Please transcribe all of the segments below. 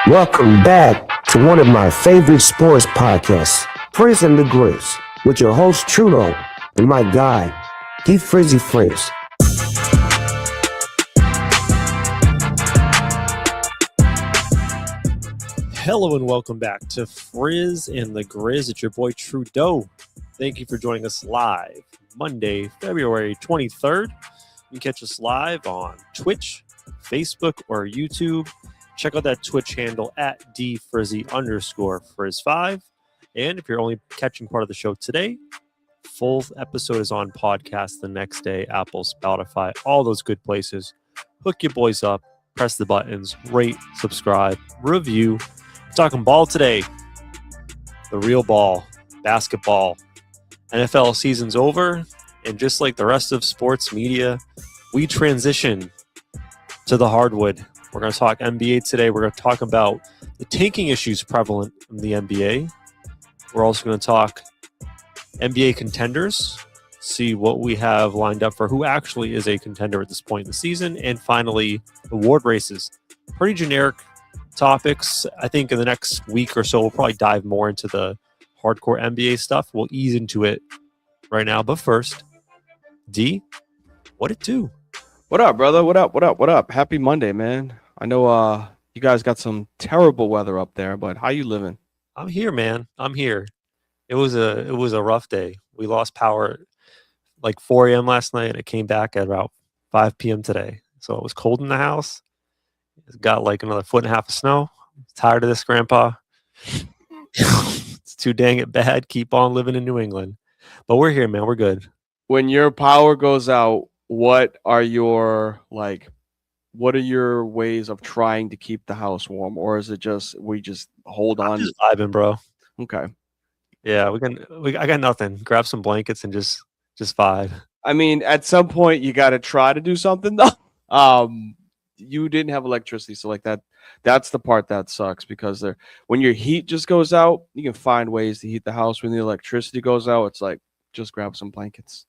Welcome back to one of my favorite sports podcasts, Frizz and the Grizz, with your host Trudeau and my guy, Frizz. Hello and welcome back to Frizz and the Grizz. It's your boy Trudeau. Thank you for joining us live Monday, February 23rd. You can catch us live on Twitch, Facebook, or YouTube. Check out that Twitch handle at @dfrizzy_Frizz5. And if you're only catching part of the show today, full episode is on podcast the next day, Apple, Spotify, all those good places. Hook your boys up, press the buttons, rate, subscribe, review. We're talking ball today. The real ball, basketball. NFL season's over, and just like the rest of sports media, we transition to the hardwood. We're going to talk NBA today. We're going to talk about the tanking issues prevalent in the NBA. We're also going to talk NBA contenders, see what we have lined up for who actually is a contender at this point in the season, and finally, award races. Pretty generic topics. I think in the next week or so, we'll probably dive more into the hardcore NBA stuff. We'll ease into it right now. But first, D, what it do? What up, brother? What up? Happy Monday, man. I know you guys got some terrible weather up there, but how you living? I'm here, man. I'm here. It was a rough day. We lost power like 4 a.m. last night, and it came back at about 5 p.m. today. So it was cold in the house. It got like another 1.5 feet of snow. I'm tired of this, Grandpa. It's too dang it bad. Keep on living in New England. But we're here, man. We're good. When your power goes out, what are your ways of trying to keep the house warm, or is it just we just hold on? Just vibing, bro. Okay. Yeah, I got nothing. Grab some blankets and just vibe. I mean, at some point you got to try to do something though. You didn't have electricity, so like that's the part that sucks, because when your heat just goes out, you can find ways to heat the house. When the electricity goes out, it's like just grab some blankets.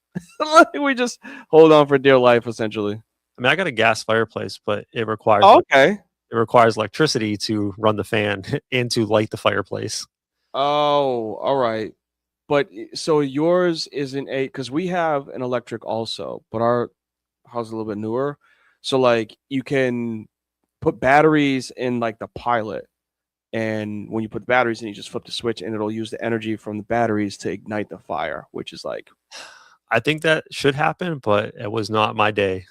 We just hold on for dear life, essentially. I mean, I got a gas fireplace, but it requires it requires electricity to run the fan and to light the fireplace. Oh, all right. But so yours isn't because we have an electric also, but our house is a little bit newer. So like you can put batteries in like the Pilot, and when you put the batteries in, you just flip the switch and it'll use the energy from the batteries to ignite the fire, which is like, I think that should happen, but it was not my day.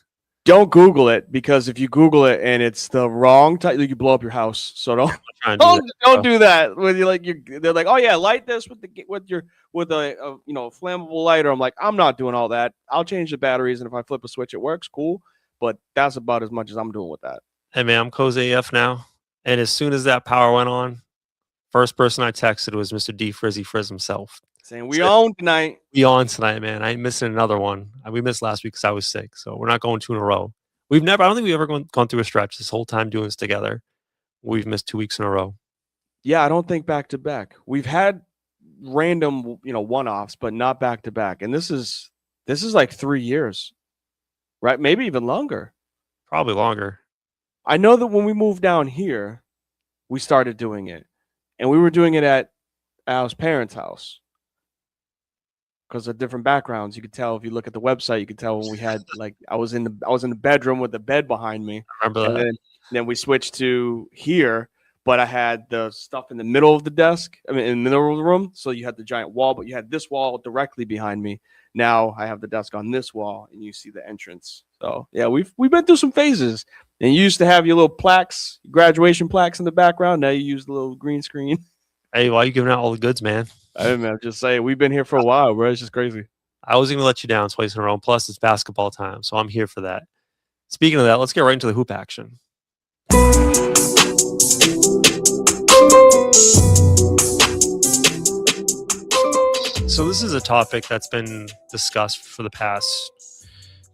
don't Google it, because if you Google it and it's the wrong type, you blow up your house. So don't do that. When they're like, oh yeah, light this with a flammable lighter. I'm like, I'm not doing all that. I'll change the batteries, and if I flip a switch, it works. Cool, but that's about as much as I'm doing with that. Hey man, I'm cozy AF now, and as soon as that power went on, first person I texted was Mr. Frizz himself. Saying we on tonight. We on tonight, man. I ain't missing another one. We missed last week because I was sick, so we're not going 2 in a row. I don't think we've ever gone through a stretch this whole time doing this together. We've missed 2 weeks in a row. Yeah, I don't think back to back. We've had random, one-offs, but not back to back. And this is like 3 years, right? Maybe even longer. Probably longer. I know that when we moved down here, we started doing it, and we were doing it at Al's parents' house. Because of different backgrounds, you could tell if you look at the website. You could tell when we had I was in the bedroom with the bed behind me. I remember that. And then we switched to here, but I had the stuff in the middle of the desk. I mean, in the middle of the room. So you had the giant wall, but you had this wall directly behind me. Now I have the desk on this wall, and you see the entrance. So yeah, we've been through some phases. And you used to have your little plaques, graduation plaques in the background. Now you use the little green screen. Hey, why are you giving out all the goods, man? I don't know. Just saying, we've been here for a while, bro. It's just crazy. I was going to let you down twice in a row. Plus, it's basketball time, so I'm here for that. Speaking of that, let's get right into the hoop action. So this is a topic that's been discussed for the past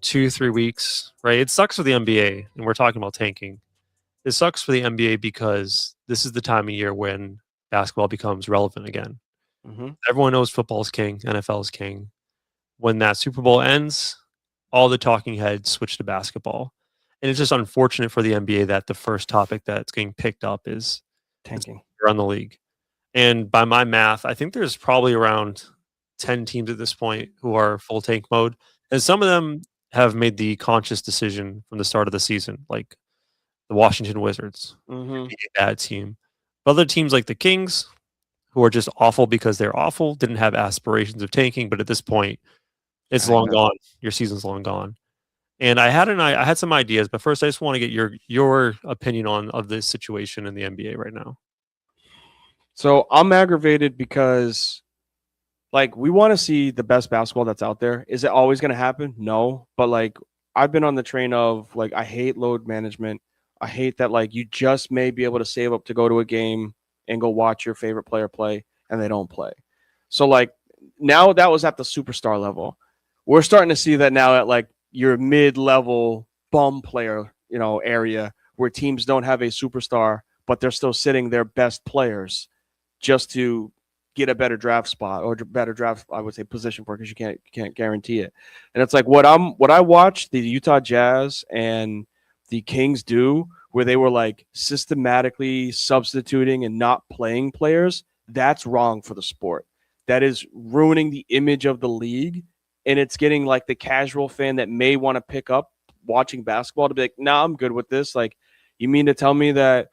2-3 weeks, right? It sucks for the NBA, and we're talking about tanking. It sucks for the NBA because this is the time of year when basketball becomes relevant again. Mm-hmm. Everyone knows football's king, NFL's king. When that Super Bowl ends, all the talking heads switch to basketball. And it's just unfortunate for the NBA that the first topic that's getting picked up is tanking around the league. And by my math, I think there's probably around 10 teams at this point who are full tank mode. And some of them have made the conscious decision from the start of the season, like the Washington Wizards, Mm-hmm. be a bad team. But other teams like the Kings, who are just awful because they're awful, didn't have aspirations of tanking. But at this point, it's long gone. Your season's long gone. And I had some ideas, but first I just want to get your opinion of this situation in the NBA right now. So I'm aggravated because, like, we want to see the best basketball that's out there. Is it always going to happen? No. But, like, I've been on the train of, like, I hate load management. I hate that, like, you just may be able to save up to go to a game and go watch your favorite player play, and they don't play. So, like, now that was at the superstar level. We're starting to see that now at, like, your mid-level bum player, area where teams don't have a superstar, but they're still sitting their best players just to get a better draft spot or better draft, I would say, position for, because you can't guarantee it. And it's like what I watched the Utah Jazz and the Kings do, where they were like systematically substituting and not playing players. That's wrong for the sport. That is ruining the image of the league, and it's getting like the casual fan that may want to pick up watching basketball to be like, nah, I'm good with this. Like, you mean to tell me that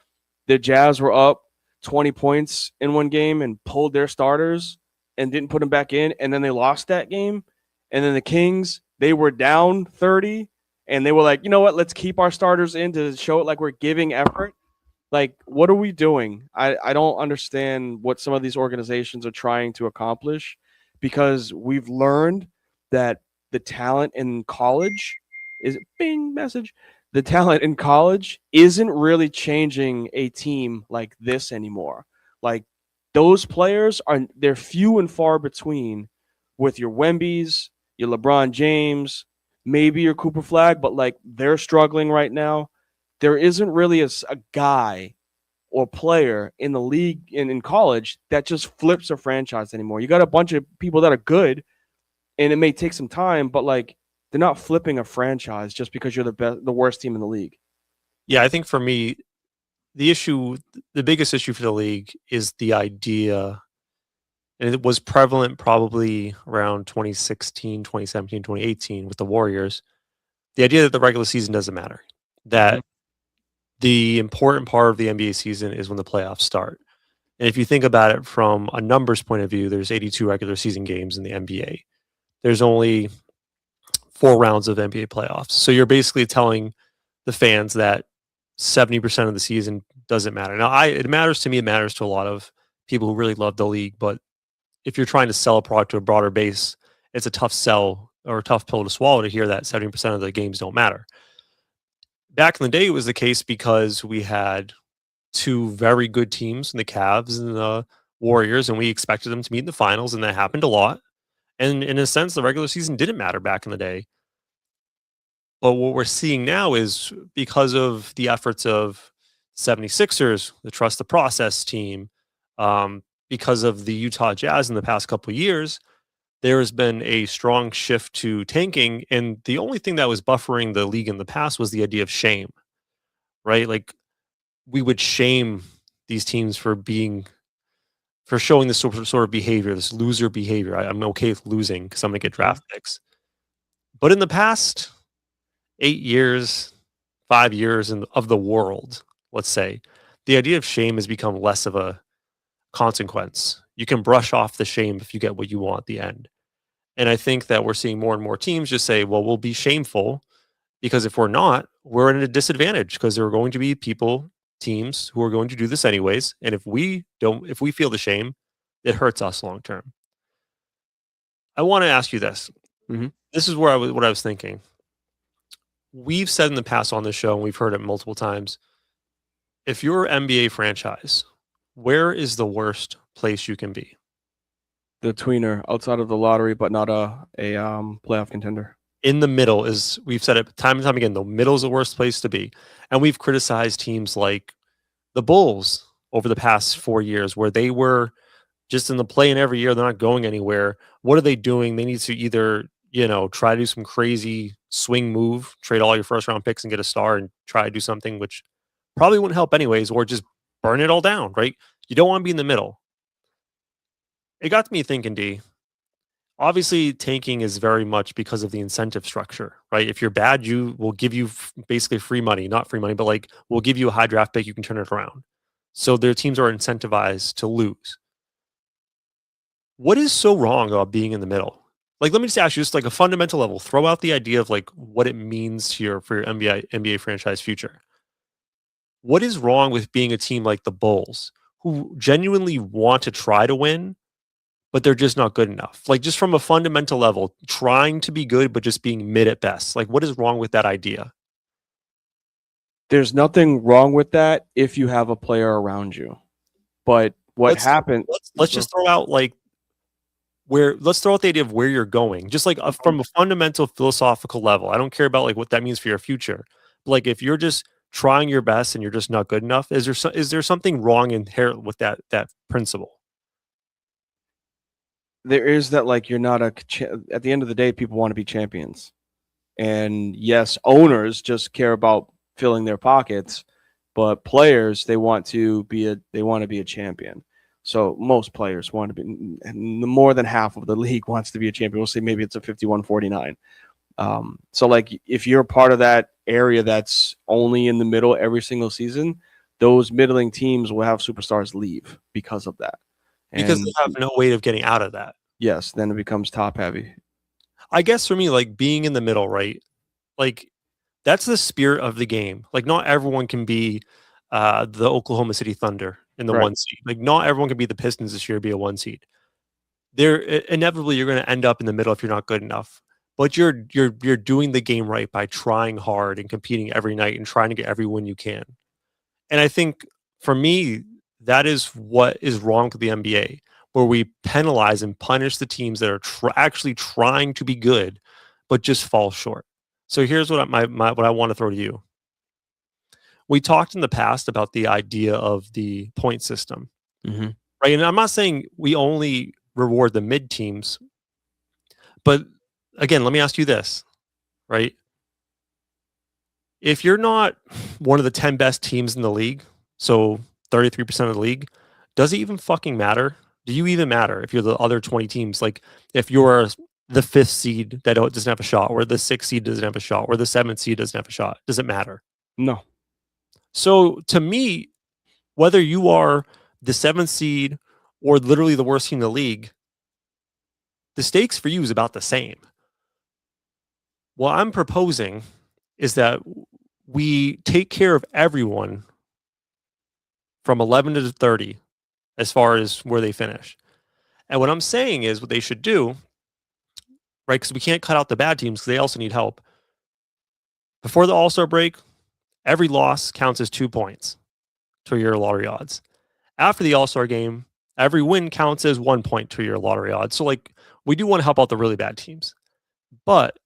the Jazz were up 20 points in one game and pulled their starters and didn't put them back in, and then they lost that game? And then the Kings, they were down 30, and they were like, you know what, let's keep our starters in to show it like we're giving effort. Like, what are we doing? I don't understand what some of these organizations are trying to accomplish, because we've learned that the talent in college is bing message. The talent in college isn't really changing a team like this anymore. Like, those players they're few and far between with your Wembys, your LeBron James, maybe your Cooper Flag, but like they're struggling right now. There isn't really a guy or player in the league in college that just flips a franchise anymore. You got a bunch of people that are good, and it may take some time, but like they're not flipping a franchise just because you're the worst team in the league. Yeah, I think for me, the biggest issue for the league is the idea, and it was prevalent probably around 2016, 2017, 2018 with the Warriors, the idea that the regular season doesn't matter, that the important part of the NBA season is when the playoffs start. And if you think about it from a numbers point of view, there's 82 regular season games in the NBA. There's only 4 rounds of NBA playoffs. So you're basically telling the fans that 70% of the season doesn't matter. Now, it matters to me. It matters to a lot of people who really love the league. But if you're trying to sell a product to a broader base, it's a tough sell or a tough pill to swallow to hear that 70% of the games don't matter. Back in the day, it was the case because we had 2 very good teams in the Cavs and the Warriors, and we expected them to meet in the finals, and that happened a lot. And in a sense, the regular season didn't matter back in the day. But what we're seeing now is because of the efforts of 76ers, the Trust the Process team, because of the Utah Jazz in the past couple of years, there has been a strong shift to tanking. And the only thing that was buffering the league in the past was the idea of shame, right? Like, we would shame these teams for showing this sort of behavior, this loser behavior. I'm okay with losing because I'm going to get draft picks. But in the past 8 years, 5 years of the world, let's say, the idea of shame has become less of a consequence. You can brush off the shame if you get what you want at the end. And I think that we're seeing more and more teams just say, well, we'll be shameful, because if we're not, we're at a disadvantage, because there are going to be teams who are going to do this anyways. And if we feel the shame, it hurts us long term. I want to ask you this. Mm-hmm. This is what I was thinking. We've said in the past on this show, and we've heard it multiple times, if you're an NBA franchise, where is the worst place you can be? The tweener, outside of the lottery, but not a playoff contender. In the middle is, we've said it time and time again, the middle is the worst place to be. And we've criticized teams like the Bulls over the past 4 years, where they were just in the play-in every year. They're not going anywhere. What are they doing? They need to either, try to do some crazy swing move, trade all your first-round picks and get a star and try to do something which probably wouldn't help anyways, or just burn it all down, right? You don't want to be in the middle. It got me thinking, D. Obviously, tanking is very much because of the incentive structure, right? If you're bad, you will give you basically free money, not free money, but like we'll give you a high draft pick, you can turn it around. So their teams are incentivized to lose. What is so wrong about being in the middle? Like, let me just ask you, just like a fundamental level, throw out the idea of like what it means to for your NBA franchise future. What is wrong with being a team like the Bulls who genuinely want to try to win, but they're just not good enough? Like, just from a fundamental level, trying to be good, but just being mid at best. Like, what is wrong with that idea? There's nothing wrong with that if you have a player around you. But what happened? Let's just throw out like let's throw out the idea of where you're going, just like from a fundamental philosophical level. I don't care about like what that means for your future. But like if you're just trying your best and you're just not good enough, is there something wrong inherent with that principle? There is that, like, you're not at the end of the day, people want to be champions. And yes, owners just care about filling their pockets, but players, they want to be a champion. So most players want to be, more than half of the league wants to be a champion. We'll say maybe it's a 51-49. So like if you're part of that area that's only in the middle every single season, those middling teams will have superstars leave because of that. Because they have no way of getting out of that. Yes, then it becomes top heavy. I guess for me, like being in the middle, right? Like that's the spirit of the game. Like not everyone can be the Oklahoma City Thunder in the 1 seed. Like not everyone can be the Pistons this year, be a 1 seed. Inevitably you're going to end up in the middle if you're not good enough. But you're doing the game right by trying hard and competing every night and trying to get every win you can. And I think for me, that is what is wrong with the NBA, where we penalize and punish the teams that are actually trying to be good, but just fall short. So here's what what I want to throw to you. We talked in the past about the idea of the point system, right? And I'm not saying we only reward the mid teams, but again, let me ask you this, right? If you're not one of the 10 best teams in the league, so 33% of the league, does it even fucking matter? Do you even matter if you're the other 20 teams? Like if you're the 5th seed that doesn't have a shot, or the 6th seed doesn't have a shot, or the 7th seed doesn't have a shot, does it matter? No. So to me, whether you are the 7th seed or literally the worst team in the league, the stakes for you is about the same. What I'm proposing is that we take care of everyone from 11 to 30 as far as where they finish. And what I'm saying is what they should do, right? Because we can't cut out the bad teams because they also need help. Before the All-Star break, every loss counts as 2 points to your lottery odds. After the All-Star game, every win counts as 1 point to your lottery odds. So like we do want to help out the really bad teams. But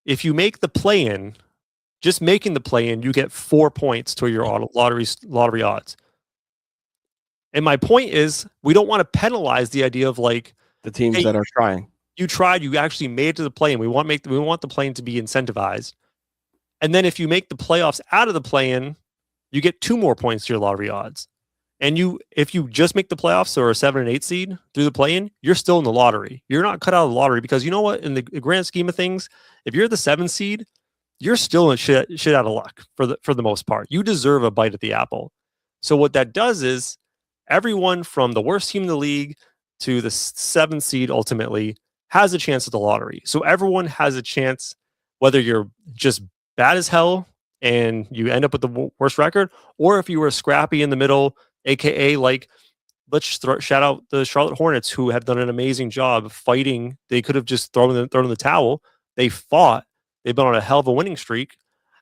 if you make the play-in, just making the play-in, you get 4 points to your lottery odds. And my point is, we don't want to penalize the idea of like the teams that are trying. You tried, you actually made it to the play-in. We want the play-in to be incentivized. And then if you make the playoffs out of the play-in, you get 2 more points to your lottery odds. And if you just make the playoffs or a 7 and 8 seed through the play-in, you're still in the lottery. You're not cut out of the lottery because you know what? In the grand scheme of things, if you're the 7 seed, you're still in shit out of luck for the most part. You deserve a bite at the apple. So what that does is everyone from the worst team in the league to the 7th seed ultimately has a chance at the lottery. So everyone has a chance, whether you're just bad as hell and you end up with the worst record, or if you were scrappy in the middle, aka like let's shout out the Charlotte Hornets, who have done an amazing job fighting. They could have just thrown in the towel. They fought. They've been on a hell of a winning streak,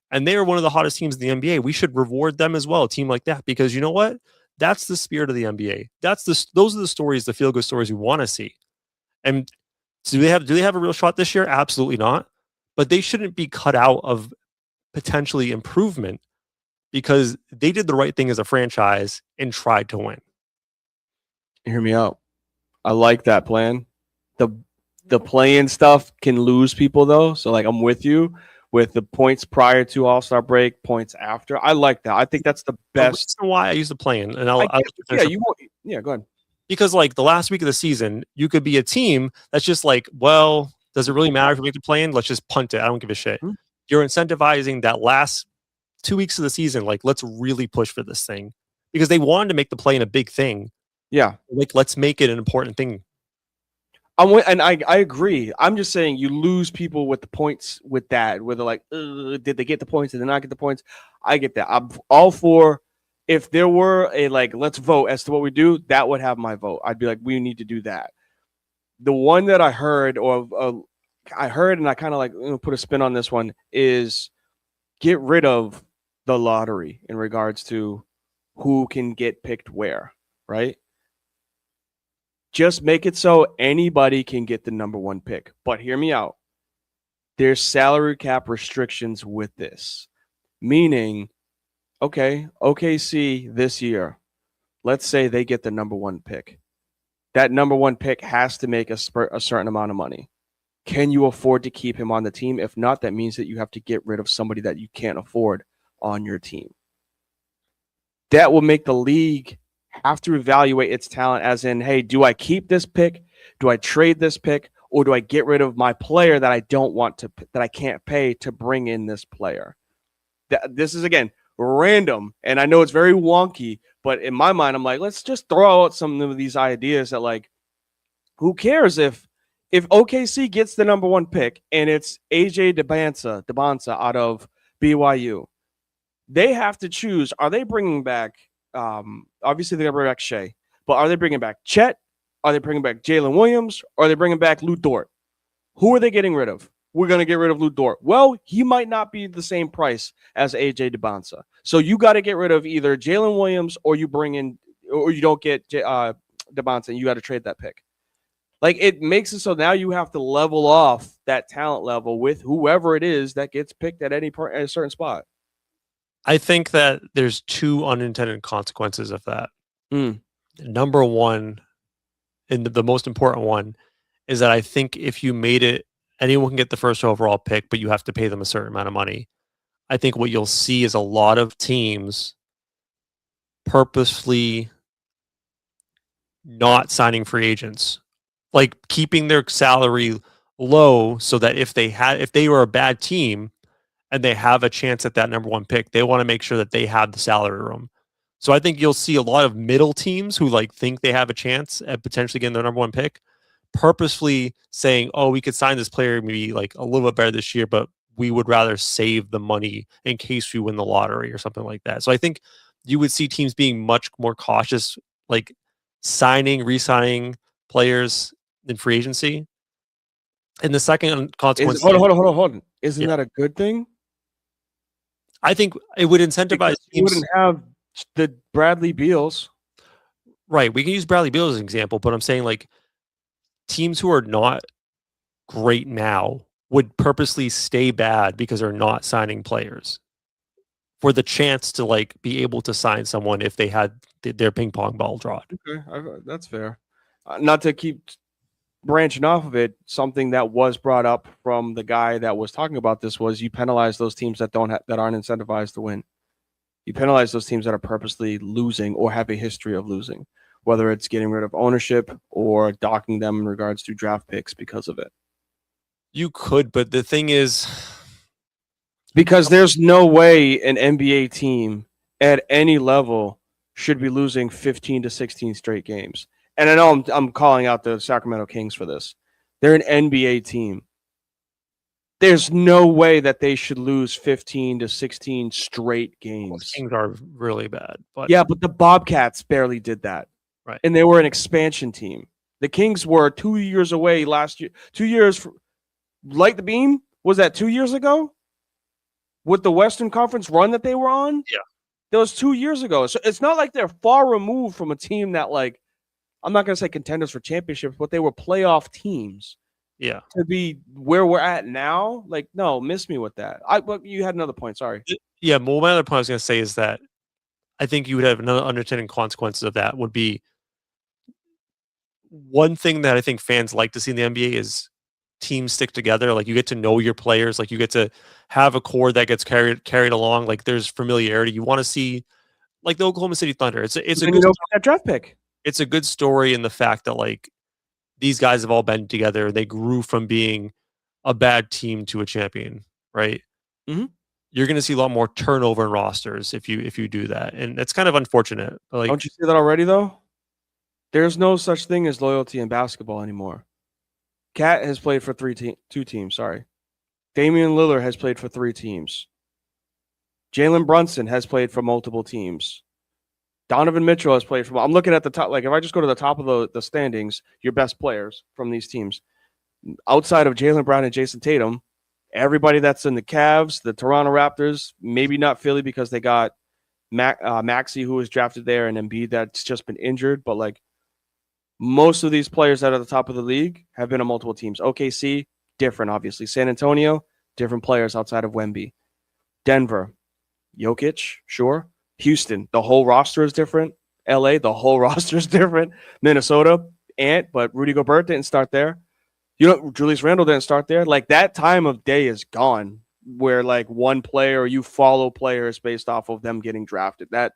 and they are one of the hottest teams in the NBA. We should reward them as well, a team like that, because you know what? That's the spirit of the NBA. Those are the stories, the feel-good stories we want to see. And do they have a real shot this year? Absolutely not. But they shouldn't be cut out of potentially improvement because they did the right thing as a franchise and tried to win. Hear me out. I like that plan. The play-in stuff can lose people though. So like I'm with you, with the points prior to All-Star break, points after. I like that. I think that's the best. The reason why I use the play-in, and Yeah, go ahead. Because like the last week of the season, you could be a team that's just like, well, does it really matter if we make the play-in? Let's just punt it. I don't give a shit. Hmm. You're incentivizing that last 2 weeks of the season. Like, let's really push for this thing because they wanted to make the play-in a big thing. Yeah, like let's make it an important thing. I agree. I'm just saying you lose people with the points with that, where they're like, did they get the points? Did they not get the points? I get that. I'm all for if there were a like, let's vote as to what we do, that would have my vote. I'd be like, we need to do that. The one that I heard, and I kind of like put a spin on this one, is get rid of the lottery in regards to who can get picked where, right? Just make it so anybody can get the number one pick. But hear me out. There's salary cap restrictions with this. Meaning, okay, OKC this year, let's say they get the number one pick. That number one pick has to make a certain amount of money. Can you afford to keep him on the team? If not, that means that you have to get rid of somebody that you can't afford on your team. That will make the league have to evaluate its talent as in, hey, do I keep this pick? Do I trade this pick? Or do I get rid of my player that I don't want to, that I can't pay to bring in this player? This is, again, random. And I know it's very wonky, but in my mind, I'm like, let's just throw out some of these ideas that, like, who cares if OKC gets the number one pick and it's AJ Debonsa out of BYU? They have to choose, are they bringing back obviously they're going to bring back Shea, but are they bringing back Chet? Are they bringing back Jalen Williams? Or are they bringing back Lou Dort? Who are they getting rid of? We're going to get rid of Lou Dort. Well, he might not be the same price as AJ Debonsa. So you got to get rid of either Jalen Williams or you bring in, or you don't get Debonsa and you got to trade that pick. Like, it makes it so now you have to level off that talent level with whoever it is that gets picked at at a certain spot. I think that there's two unintended consequences of that. Number one, and the most important one, is that I think if you made it, anyone can get the first overall pick, but you have to pay them a certain amount of money. I think what you'll see is a lot of teams purposefully not signing free agents, like keeping their salary low so that if they were a bad team and they have a chance at that number one pick, they want to make sure that they have the salary room. So I think you'll see a lot of middle teams who like think they have a chance at potentially getting their number one pick, purposefully saying, oh, we could sign this player maybe like a little bit better this year, but we would rather save the money in case we win the lottery or something like that. So I think you would see teams being much more cautious, like re-signing players in free agency. And the second consequence... Hold on. Isn't that a good thing? I think it would incentivize teams. You wouldn't have the Bradley Beals. Right. We can use Bradley Beals as an example, but I'm saying like teams who are not great now would purposely stay bad because they're not signing players for the chance to like be able to sign someone if they had their ping pong ball drawn. Okay, that's fair. Not to keep branching off of it, something that was brought up from the guy that was talking about this was you penalize those teams that aren't incentivized to win. You penalize those teams that are purposely losing or have a history of losing, whether it's getting rid of ownership or docking them in regards to draft picks because of it. You could, but the thing is, because there's no way an NBA team at any level should be losing 15 to 16 straight games. And I know I'm calling out the Sacramento Kings for this. They're an NBA team. There's no way that they should lose 15 to 16 straight games. Well, Kings are really bad. But yeah, but the Bobcats barely did that. Right. And they were an expansion team. The Kings were 2 years away last year. 2 years, Light the Beam, was that 2 years ago? With the Western Conference run that they were on? Yeah. That was 2 years ago. So it's not like they're far removed from a team that, like, I'm not going to say contenders for championships, but they were playoff teams. Yeah. To be where we're at now, like, no, miss me with that. But you had another point. Sorry. Yeah. Well, my other point I was going to say is that I think you would have another unintended consequences of that would be one thing that I think fans like to see in the NBA is teams stick together. Like you get to know your players. Like you get to have a core that gets carried along. Like there's familiarity. You want to see like the Oklahoma City Thunder. It's a good that draft pick. It's a good story in the fact that like these guys have all been together. They grew from being a bad team to a champion, right? Mm-hmm. You're going to see a lot more turnover in rosters if you do that, and it's kind of unfortunate. But like, don't you see that already though? There's no such thing as loyalty in basketball anymore. Cat has played for two teams. Sorry, Damian Lillard has played for 3 teams. Jalen Brunson has played for multiple teams. Donovan Mitchell has played for. I'm looking at the top. Like if I just go to the top of the standings, your best players from these teams, outside of Jaylen Brown and Jason Tatum, everybody that's in the Cavs, the Toronto Raptors, maybe not Philly because they got Maxey who was drafted there and Embiid that's just been injured, but like most of these players that are at the top of the league have been on multiple teams. OKC, different, obviously. San Antonio, different players outside of Wemby. Denver, Jokic, sure. Houston, the whole roster is different. LA, the whole roster is different. Minnesota, but Rudy Gobert didn't start there. Julius Randle didn't start there. Like that time of day is gone where like one player, you follow players based off of them getting drafted. That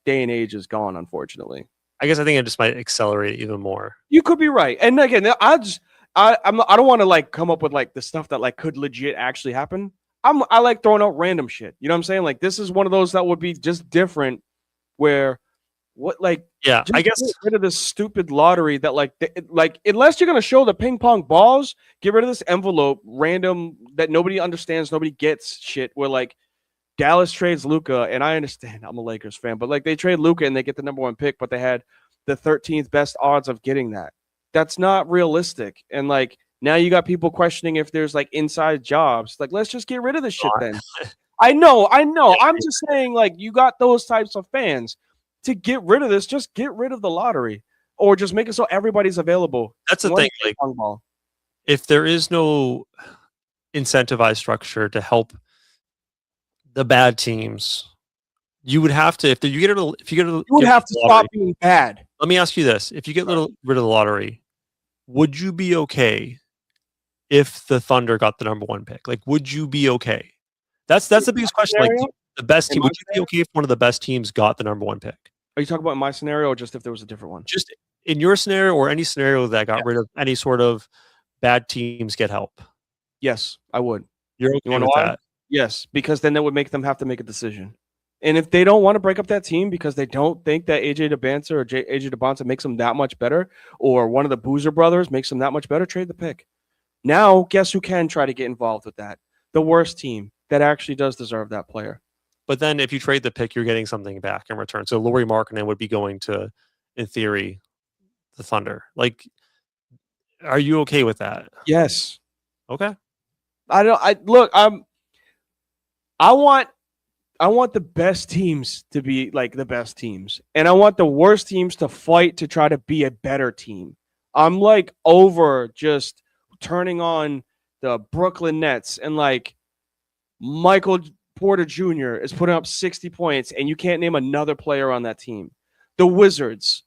day and age is gone, unfortunately. I guess I think it just might accelerate it even more. You could be right. And again, I don't want to like come up with like the stuff that like could legit actually happen. I like throwing out random shit. You know what I'm saying? Like this is one of those that would be just different where I guess get rid of this stupid lottery that like unless you're gonna show the ping pong balls, get rid of this envelope random that nobody understands, nobody gets shit where like Dallas trades Luka, and I understand I'm a Lakers fan, but like they trade Luka and they get the number 1 pick, but they had the 13th best odds of getting that. That's not realistic. And like now you got people questioning if there's like inside jobs. Like let's just get rid of this shit then. I know. I'm just saying like you got those types of fans. To get rid of this, just get rid of the lottery or just make it so everybody's available. That's the thing. Like, if there is no incentivized structure to help the bad teams, you would have to. You would have to stop being bad. Let me ask you this: if you get rid of the lottery, would you be okay if the Thunder got the number 1 pick? Like, would you be okay? That's the biggest question. Like, the best team. Would you be okay if one of the best teams got the number 1 pick? Are you talking about my scenario or just if there was a different one? Just in your scenario or any scenario that got rid of any sort of bad teams get help. Yes, I would. You're okay with that? Yes, because then that would make them have to make a decision. And if they don't want to break up that team because they don't think that AJ DeBonsa makes them that much better, or one of the Boozer brothers makes them that much better, trade the pick. Now, guess who can try to get involved with that? The worst team that actually does deserve that player. But then if you trade the pick, you're getting something back in return. So Lauri Markkanen would be going to, in theory, the Thunder. Like, are you okay with that? Yes. Okay. I want the best teams to be like the best teams. And I want the worst teams to fight to try to be a better team. I'm like over just turning on the Brooklyn Nets and like Michael Porter Jr. is putting up 60 points and you can't name another player on that team. The Wizards,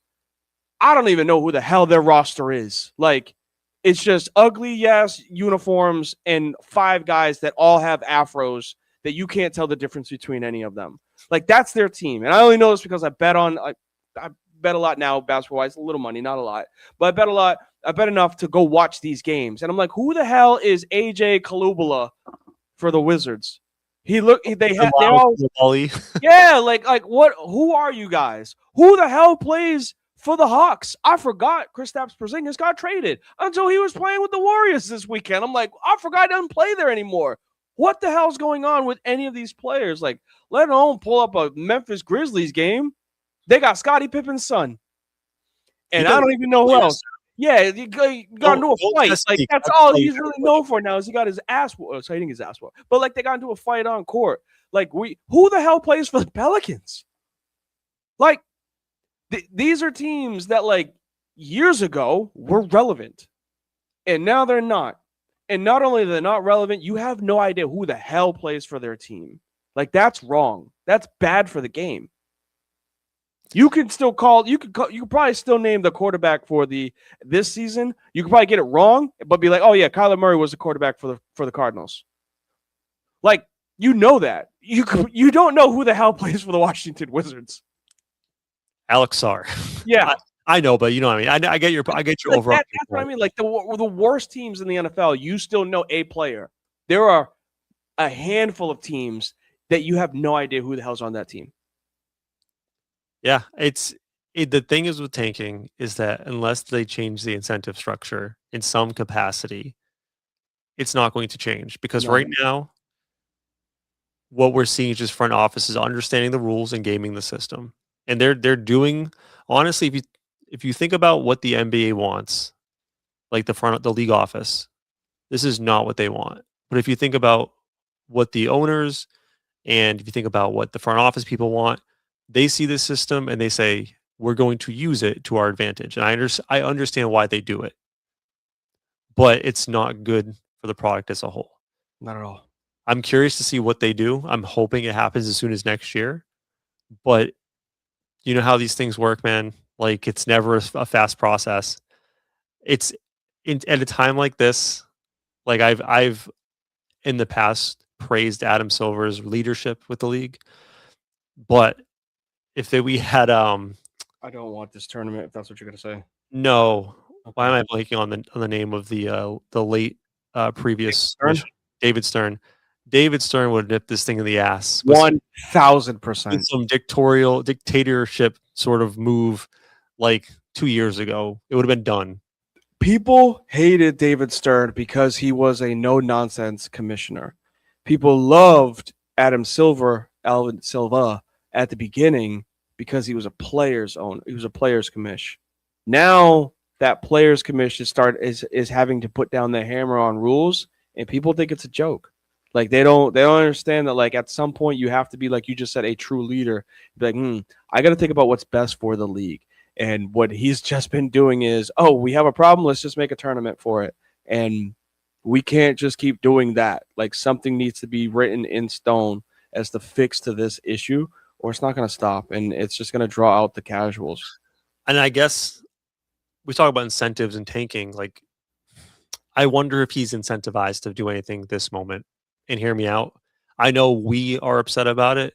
I don't even know who the hell their roster is. Like, it's just ugly uniforms and 5 guys that all have afros that you can't tell the difference between any of them. Like, that's their team. And I only know this because I bet a lot now, basketball-wise, a little money, not a lot. But I bet a lot. I bet enough to go watch these games. And I'm like, who the hell is AJ Kalubala for the Wizards? They all yeah, like what? Who are you guys? Who the hell plays for the Hawks? I forgot Kristaps Porzingis got traded until he was playing with the Warriors this weekend. I'm like, I forgot he doesn't play there anymore. What the hell's going on with any of these players? Like, let alone pull up a Memphis Grizzlies game. They got Scottie Pippen's son, and I don't even know who else. Yeah, you got into a fight. Like, that's all he's really known for now is he got his ass whooped. So I think his ass whooped. But, like, they got into a fight on court. Like, who the hell plays for the Pelicans? Like, these are teams that, like, years ago were relevant. And now they're not. And not only are they not relevant, you have no idea who the hell plays for their team. Like, that's wrong. That's bad for the game. You could still call. You could probably still name the quarterback for this season. You could probably get it wrong, but be like, oh yeah, Kyler Murray was the quarterback for the Cardinals. Like, you know that. You don't know who the hell plays for the Washington Wizards. Alex Sarr. Yeah, I know, but you know what I mean. I get your like overall. that's what I mean. Like the worst teams in the NFL, you still know a player. There are a handful of teams that you have no idea who the hell's on that team. Yeah, the thing is with tanking is that unless they change the incentive structure in some capacity, it's not going to change because right now, what we're seeing is just front offices understanding the rules and gaming the system, and they're doing honestly. If you think about what the NBA wants, like the league office, this is not what they want. But if you think about what the owners and if you think about what the front office people want, they see this system and they say, we're going to use it to our advantage. And I understand why they do it, but it's not good for the product as a whole. Not at all. I'm curious to see what they do. I'm hoping it happens as soon as next year, but you know how these things work, man. Like it's never a fast process. It's at a time like this, like I've in the past praised Adam Silver's leadership with the league, but if we had I don't want this tournament if that's what you're gonna say. No. Okay. Why am I blanking on the name of the late previous David Stern? David Stern would nip this thing in the ass. 1,000%. Some dictatorship sort of move like 2 years ago. It would have been done. People hated David Stern because he was a no-nonsense commissioner. People loved Alvin Silva at the beginning because he was a player's owner. He was a player's commish. Now that players commission is having to put down the hammer on rules, and people think it's a joke. Like they don't understand that like at some point you have to be, like you just said, a true leader. Be like, I got to think about what's best for the league. And what he's just been doing is, oh, we have a problem. Let's just make a tournament for it. And we can't just keep doing that. Like something needs to be written in stone as the fix to this issue, or it's not going to stop. And it's just going to draw out the casuals. And I guess we talk about incentives and tanking. Like, I wonder if he's incentivized to do anything this moment. And hear me out. I know we are upset about it,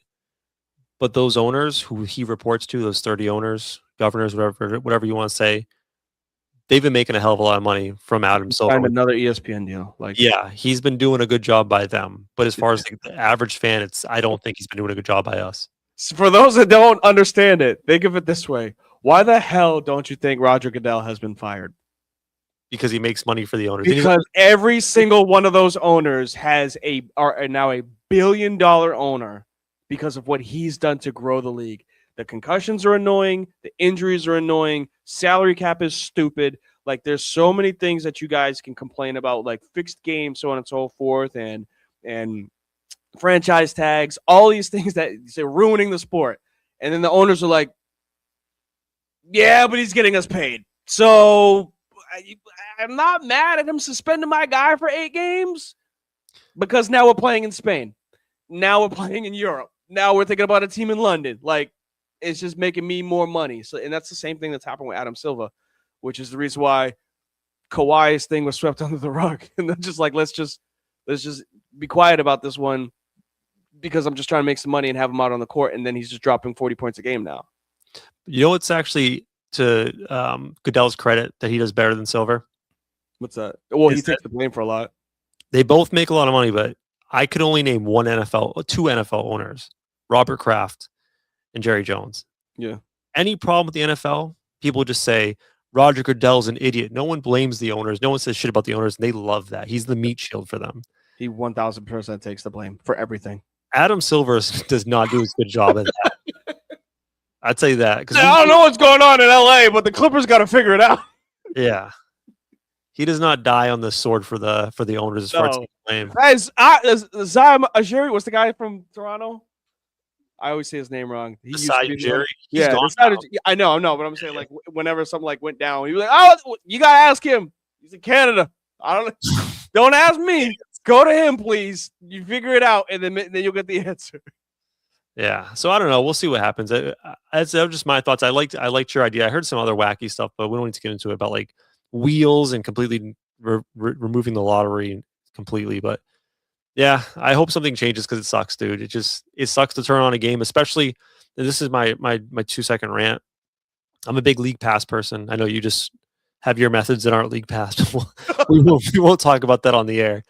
but those owners who he reports to, those 30 owners, governors, whatever you want to say, they've been making a hell of a lot of money from Adam Silver. Signed another ESPN deal. Yeah, he's been doing a good job by them. But as far as the average fan, I don't think he's been doing a good job by us. For those that don't understand it, think of it this way. Why the hell don't you think Roger Goodell has been fired? Because he makes money for the owners. Because every single one of those owners are now a $1 billion owner because of what he's done to grow the league. The concussions are annoying. The injuries are annoying. Salary cap is stupid. Like there's so many things that you guys can complain about, like fixed games, so on and so forth, and franchise tags, all these things that say ruining the sport. And then the owners are like, yeah, but he's getting us paid. So I'm not mad at him suspending my guy for 8 games because now we're playing in Spain. Now we're playing in Europe. Now we're thinking about a team in London. Like, it's just making me more money. So, and that's the same thing that's happened with Adam Silva, which is the reason why Kawhi's thing was swept under the rug. And they're just like, let's just be quiet about this one because I'm just trying to make some money and have him out on the court. And then he's just dropping 40 points a game now. You know, it's actually to Goodell's credit that he does better than Silver. What's that? Well, he takes the blame for a lot. They both make a lot of money, but I could only name two NFL owners, Robert Kraft and Jerry Jones. Yeah. Any problem with the NFL, people just say, Roger Goodell's an idiot. No one blames the owners. No one says shit about the owners, and they love that. He's the meat shield for them. He 1,000% takes the blame for everything. Adam Silver does not do a good job at that. I'd say that. I don't know what's going on in LA, but the Clippers got to figure it out. Yeah. He does not die on the sword for the owners as far as blame. Zayam Ajiri was the guy from Toronto. I always say his name wrong. Ajiri. Yeah, I know, but I'm saying like whenever something like went down, he was like, "Oh, you gotta ask him. He's in Canada. Don't ask me. Go to him, please. You figure it out, and then you'll get the answer." Yeah. So I don't know. We'll see what happens. That's just my thoughts. I liked your idea. I heard some other wacky stuff, but we don't need to get into it about like wheels and completely removing the lottery completely. But yeah, I hope something changes because it sucks, dude. It sucks to turn on a game, especially. And this is my 2 second rant. I'm a big League Pass person. I know you just have your methods that aren't League Pass. We won't talk about that on the air.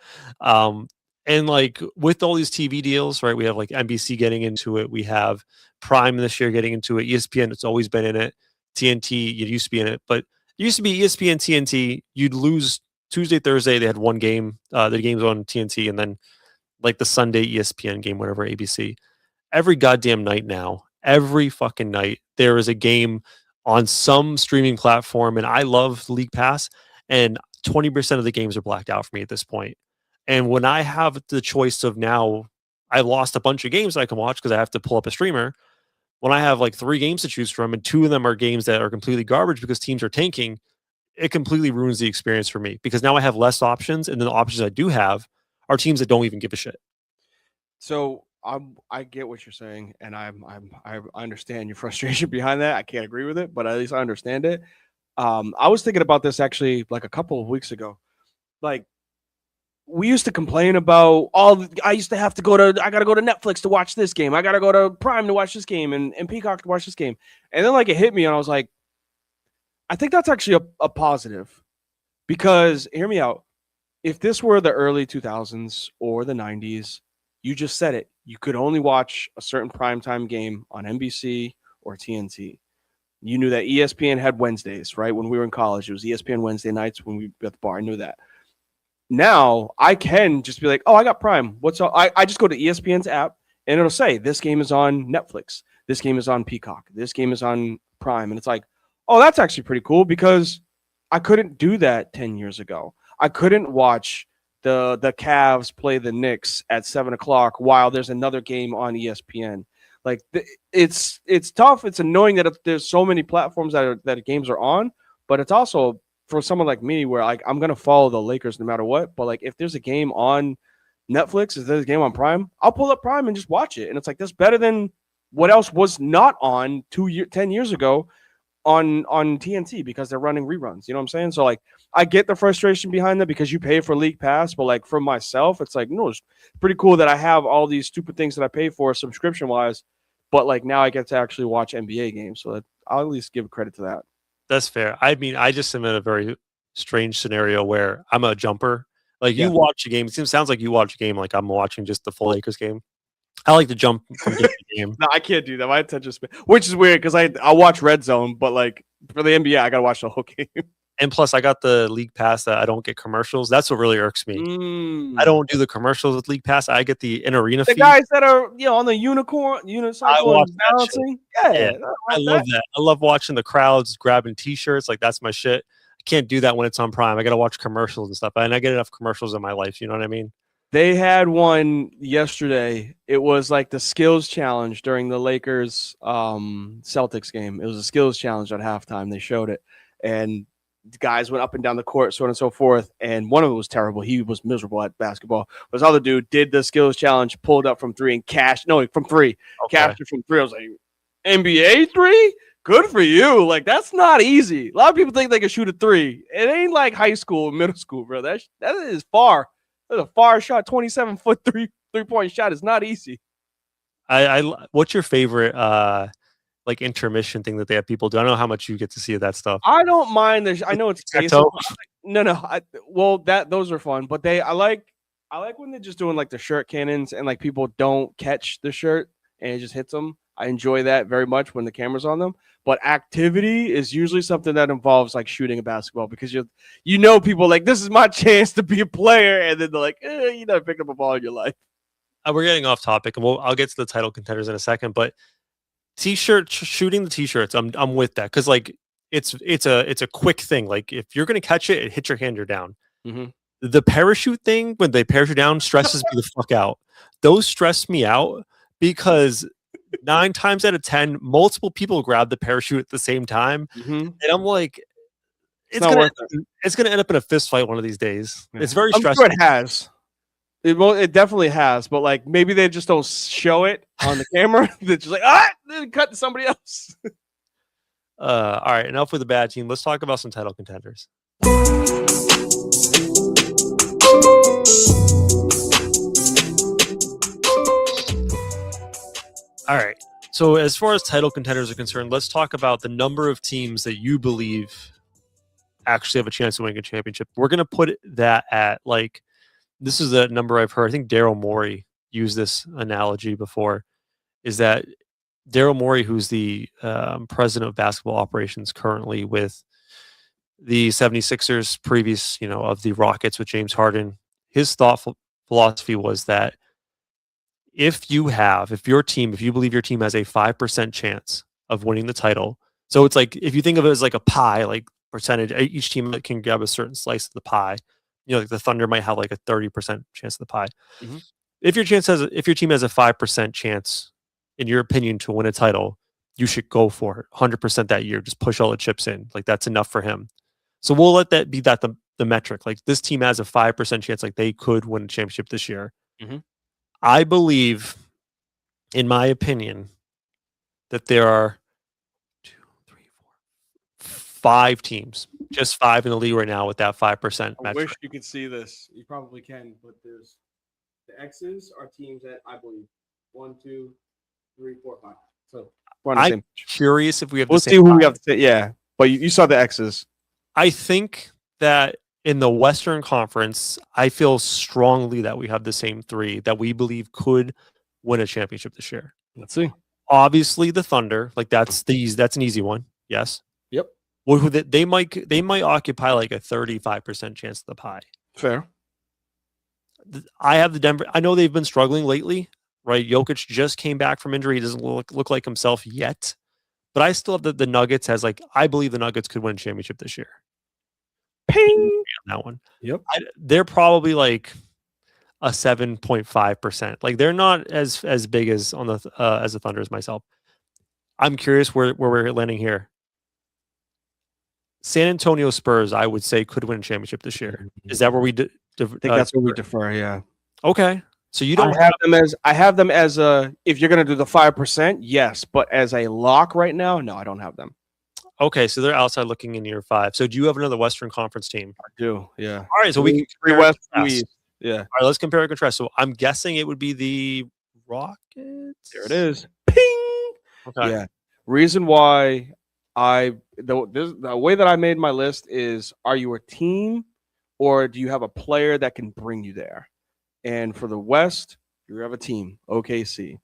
And like with all these TV deals, right? We have like NBC getting into it. We have Prime this year getting into it. ESPN, it's always been in it. TNT, it used to be in it, but it used to be ESPN, TNT. You'd lose Tuesday, Thursday. They had one game. The game's on TNT, and then like the Sunday ESPN game, whatever, ABC. Every goddamn night now, every fucking night, there is a game on some streaming platform, and I love League Pass, and 20% of the games are blacked out for me at this point. And when I have the choice of now, I lost a bunch of games I can watch because I have to pull up a streamer. When I have like 3 games to choose from, and 2 of them are games that are completely garbage because teams are tanking, it completely ruins the experience for me because now I have less options, and then the options I do have are teams that don't even give a shit. So I get what you're saying, and I understand your frustration behind that. I can't agree with it, but at least I understand it. I was thinking about this actually like a couple of weeks ago. Like we used to complain about I used to have to I got to go to Netflix to watch this game. I got to go to Prime to watch this game and Peacock to watch this game. And then like it hit me and I was like, I think that's actually a positive because hear me out. If this were the early 2000s or the 90s, you just said it. You could only watch a certain primetime game on NBC or TNT. You knew that ESPN had Wednesdays, right? When we were in college, it was ESPN Wednesday nights when we were at the bar. I knew that. Now I can just be like, oh, I got Prime. What's up? I just go to ESPN's app and it'll say this game is on Netflix. This game is on Peacock. This game is on Prime. And it's like, oh, that's actually pretty cool because I couldn't do that 10 years ago. I couldn't watch the Cavs play the Knicks at 7:00 while there's another game on ESPN. Like it's tough. It's annoying that there's so many platforms that games are on, but it's also for someone like me where like I'm gonna follow the Lakers no matter what. But like if there's a game on Netflix, if there's a game on Prime, I'll pull up Prime and just watch it. And it's like that's better than what else was not on 10 years ago on TNT because they're running reruns. You know what I'm saying? So like I get the frustration behind that because you pay for League Pass, but like for myself, it's like no, it's pretty cool that I have all these stupid things that I pay for subscription wise, but like now I get to actually watch NBA games. So I'll at least give credit to that. That's fair. I mean, I just am in a very strange scenario where I'm a jumper. Like you watch a game. It sounds like you watch a game like I'm watching just the full Lakers game. I like to jump from game to game. No, I can't do that. My attention span, which is weird because I watch Red Zone, but like for the NBA, I gotta watch the whole game. And plus, I got the League Pass that I don't get commercials. That's what really irks me. I don't do the commercials with League Pass. I get the in-arena feed. The guys that are on the unicycle balancing. Yeah, I love that. I love watching the crowds grabbing T-shirts. Like that's my shit. I can't do that when it's on Prime. I got to watch commercials and stuff. And I get enough commercials in my life. You know what I mean? They had one yesterday. It was like the skills challenge during the Lakers Celtics game. It was a skills challenge at halftime. They showed it. And the guys went up and down the court, so on and so forth. And one of them was terrible. He was miserable at basketball. This other dude did the skills challenge, pulled up from 3 and cashed. No, from 3. Okay. Cashed it from 3. I was like, NBA 3? Good for you. Like, that's not easy. A lot of people think they can shoot a 3. It ain't like high school or middle school, bro. That is far. That's a far shot. 27-foot three-point shot is not easy. What's your favorite like intermission thing that they have people do? I don't know how much you get to see of that stuff. I don't mind. I know it's basic. No. Those are fun, but I like when they're just doing like the shirt cannons and like people don't catch the shirt and it just hits them. I enjoy that very much when the camera's on them. But activity is usually something that involves like shooting a basketball because people like this is my chance to be a player, and then they're like, you never picked up a ball in your life. We're getting off topic, and I'll get to the title contenders in a second. But shooting the t-shirts, I'm with that because like it's a quick thing. Like if you're gonna catch it, hit your hand, you're down. Mm-hmm. The parachute thing when they parachute down stresses me the fuck out. Those stress me out because 9 times out of 10, multiple people grab the parachute at the same time, and I'm like, it's gonna end up in a fist fight one of these days. Yeah. It's very stressful. I'm sure it has. It definitely has, but like maybe they just don't show it on the camera. They're just like, then cut to somebody else. All right, enough with the bad team. Let's talk about some title contenders. All right. So as far as title contenders are concerned, let's talk about the number of teams that you believe actually have a chance of winning a championship. We're going to put that at like, this is a number I've heard. I think Daryl Morey used this analogy before, is that Daryl Morey, who's the president of basketball operations currently with the 76ers, previous, of the Rockets with James Harden, his philosophy was that if you believe your team has a 5% chance of winning the title, so it's like, if you think of it as like a pie, like percentage, each team can grab a certain slice of the pie. Like the Thunder might have like a 30% chance of the pie. Mm-hmm. If your team has a 5% chance, in your opinion, to win a title, you should go for it 100% that year. Just push all the chips in. Like that's enough for him. So we'll let that be the metric. Like this team has a 5% chance, like they could win a championship this year. Mm-hmm. I believe, in my opinion, that there are 5 teams, just 5 in the league right now with that 5% I metric. wish you could see this. You probably can, but there's the X's are teams that I believe 1, 2, 3, 4, 5. So I'm curious if we have. We'll see who we have to say. Yeah, but you saw the X's. I think that in the Western Conference, I feel strongly that we have the same 3 that we believe could win a championship this year. Let's see. Obviously, the Thunder, like that's an easy one. Yes. Yep. Well, they might occupy like a 35% chance of the pie. Fair. I have the Denver. I know they've been struggling lately, right? Jokic just came back from injury. He doesn't look like himself yet. But I still have the Nuggets as like, I believe the Nuggets could win a championship this year. Ping! On that one. Yep. They're probably like a 7.5%. Like they're not as big as on the as the Thunder as myself. I'm curious where we're landing here. San Antonio Spurs, I would say, could win a championship this year. Is that where we? I think that's where we defer. Yeah. Okay. So you don't I have them as a, if you're going to do the 5%, yes, but as a lock right now, no, I don't have them. Okay, so they're outside looking in year 5. So do you have another Western Conference team? I do, yeah. All right, so we can 3 West, 2 East. Yeah. All right, let's compare and contrast. So I'm guessing it would be the Rockets. There it is. Ping. Okay. Yeah. Reason why the way that I made my list is: are you a team, or do you have a player that can bring you there? And for the West, you have a team. OKC.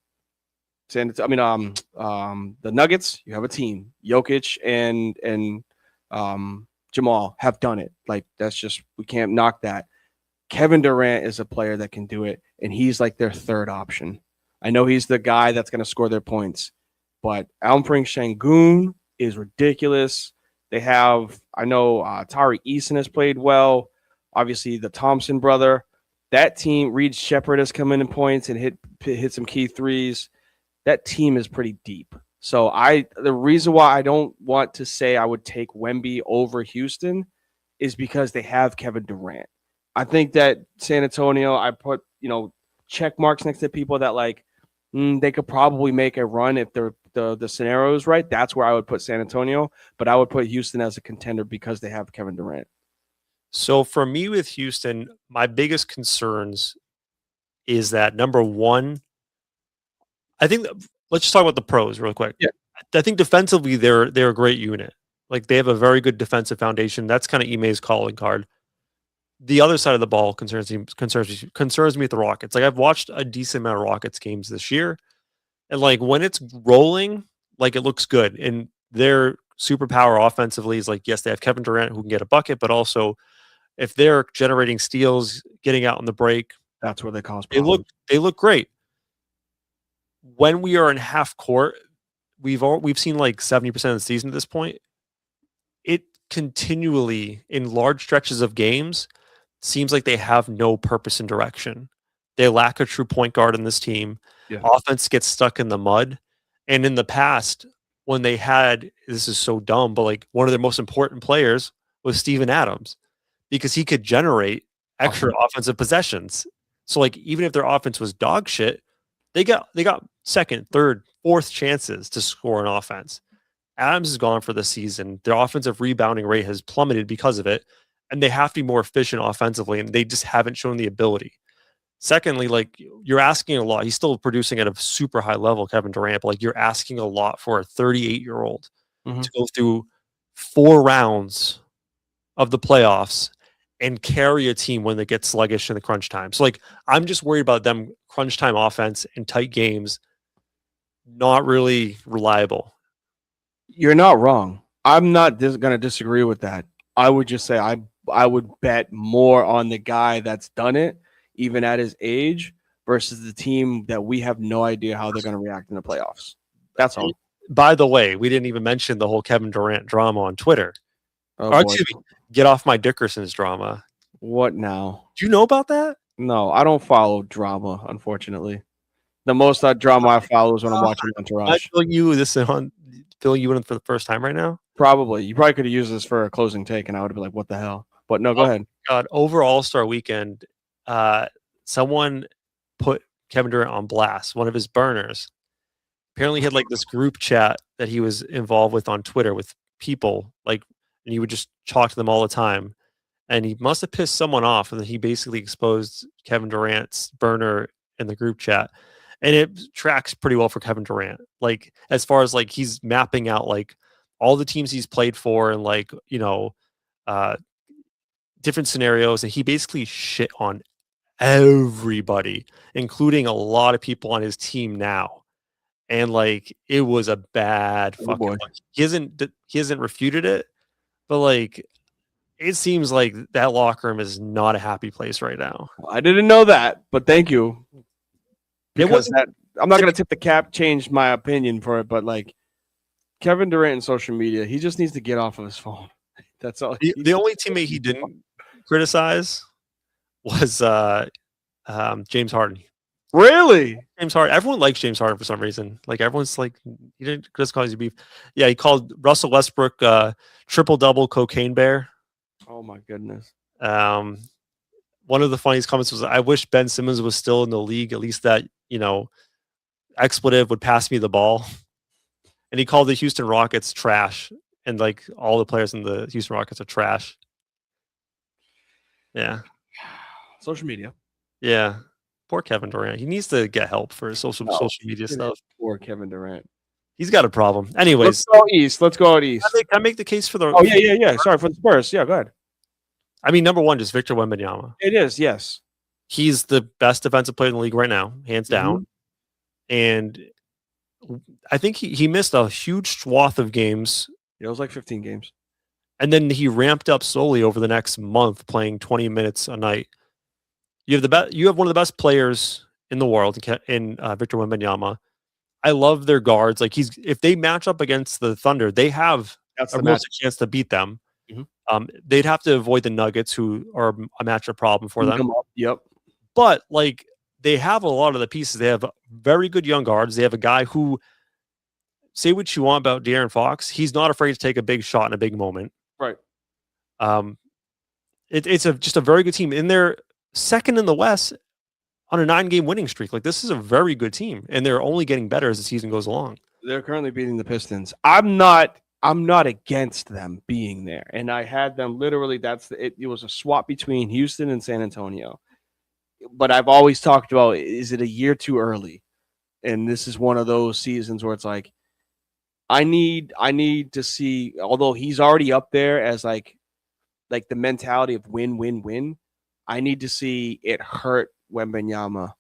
The Nuggets, you have a team. Jokic and Jamal have done it. Like that's just, we can't knock that. Kevin Durant is a player that can do it, and he's like their third option. I know he's the guy that's going to score their points, but Alperen Sengun is ridiculous. They have, I know Tari Eason has played well. Obviously, the Thompson brother. That team, Reed Shepherd has come in points and hit some key threes. That team is pretty deep. So the reason why I don't want to say I would take Wemby over Houston is because they have Kevin Durant. I think that San Antonio, I put, check marks next to people that like they could probably make a run if the scenario is right. That's where I would put San Antonio, but I would put Houston as a contender because they have Kevin Durant. So for me with Houston, my biggest concerns is that number one, I think let's just talk about the pros real quick. Yeah. I think defensively they're a great unit. Like they have a very good defensive foundation. That's kind of Ime's calling card. The other side of the ball concerns me with the Rockets. Like I've watched a decent amount of Rockets games this year, and like when it's rolling, like it looks good. And their superpower offensively is like, yes, they have Kevin Durant who can get a bucket, but also if they're generating steals, getting out on the break, that's where they cause problems. They look great. When we are in half court, we've seen like 70% of the season at this point. It continually, in large stretches of games, seems like they have no purpose and direction. They lack a true point guard in this team. Yeah. Offense gets stuck in the mud. And in the past, when they had, this is so dumb, but like one of their most important players was Steven Adams because he could generate extra offensive possessions. So like even if their offense was dog shit, they got second, third, fourth chances to score an offense. Adams is gone for the season. Their offensive rebounding rate has plummeted because of it, and they have to be more efficient offensively, and they just haven't shown the ability. Secondly, like you're asking a lot. He's still producing at a super high level, Kevin Durant, but like you're asking a lot for a 38-year-old to go through 4 rounds of the playoffs and carry a team when they get sluggish in the crunch time. So like I'm just worried about them crunch time offense and tight games not really reliable. You're not wrong. I'm not going to disagree with that. I would just say I would bet more on the guy that's done it, even at his age, versus the team that we have no idea how they're going to react in the playoffs. That's all. By the way, we didn't even mention the whole Kevin Durant drama on Twitter. Oh, excuse me, get off my Dickerson's drama. What now? Do you know about that? No, I don't follow drama, unfortunately. The most drama I follow is when I'm watching Entourage. I'm filling you in for the first time right now? Probably. You probably could have used this for a closing take, and I would have been like, what the hell? But no, go ahead. God, over All-Star Weekend, someone put Kevin Durant on blast, one of his burners. Apparently he had like this group chat that he was involved with on Twitter with people, like, and he would just talk to them all the time. And he must have pissed someone off, and he basically exposed Kevin Durant's burner in the group chat. And it tracks pretty well for Kevin Durant. Like, as far as like he's mapping out like all the teams he's played for and like, you know, different scenarios. And he basically shit on everybody, including a lot of people on his team now. And like it was a bad fucking look. He hasn't refuted it, but like it seems like that locker room is not a happy place right now. I didn't know that, but thank you. Because I'm not going to tip the cap, change my opinion for it, but like Kevin Durant in social media, he just needs to get off of his phone. That's all. The only teammate he didn't criticize was James Harden. Really? James Harden. Everyone likes James Harden for some reason. Like everyone's like, he didn't just cause you beef. Yeah, he called Russell Westbrook triple-double cocaine bear. Oh my goodness. One of the funniest comments was, I wish Ben Simmons was still in the league. At least that, you know, expletive would pass me the ball. And he called the Houston Rockets trash. And like all the players in the Houston Rockets are trash. Yeah. Social media. Yeah. Poor Kevin Durant. He needs to get help for his social media stuff. Poor Kevin Durant. He's got a problem. Anyways. Let's go east. Let's go out east. Can I make the case for the... Oh, yeah. Sorry, for the Spurs. Yeah, go ahead. I mean, number one, just Victor Wembanyama. It is, yes. He's the best defensive player in the league right now, hands down. And I think he missed a huge swath of games. It was like 15 games. And then he ramped up slowly over the next month, playing 20 minutes a night. You have one of the best players in the world in Victor Wembanyama. I love their guards. Like if they match up against the Thunder, they have a real chance to beat them. They'd have to avoid the Nuggets, who are a matchup problem for them. Yep. But like they have a lot of the pieces. They have very good young guards. They have a guy who, say what you want about De'Aaron Fox, he's not afraid to take a big shot in a big moment. Right. It's just a very good team. And they're second in the West on a 9-game winning streak. Like this is a very good team, and they're only getting better as the season goes along. They're currently beating the Pistons. I'm not against them being there, and I had them literally. It was a swap between Houston and San Antonio. But I've always talked about, is it a year too early? And this is one of those seasons where it's like, I need to see. Although he's already up there as like the mentality of win, win, win. I need to see it hurt Wembanyama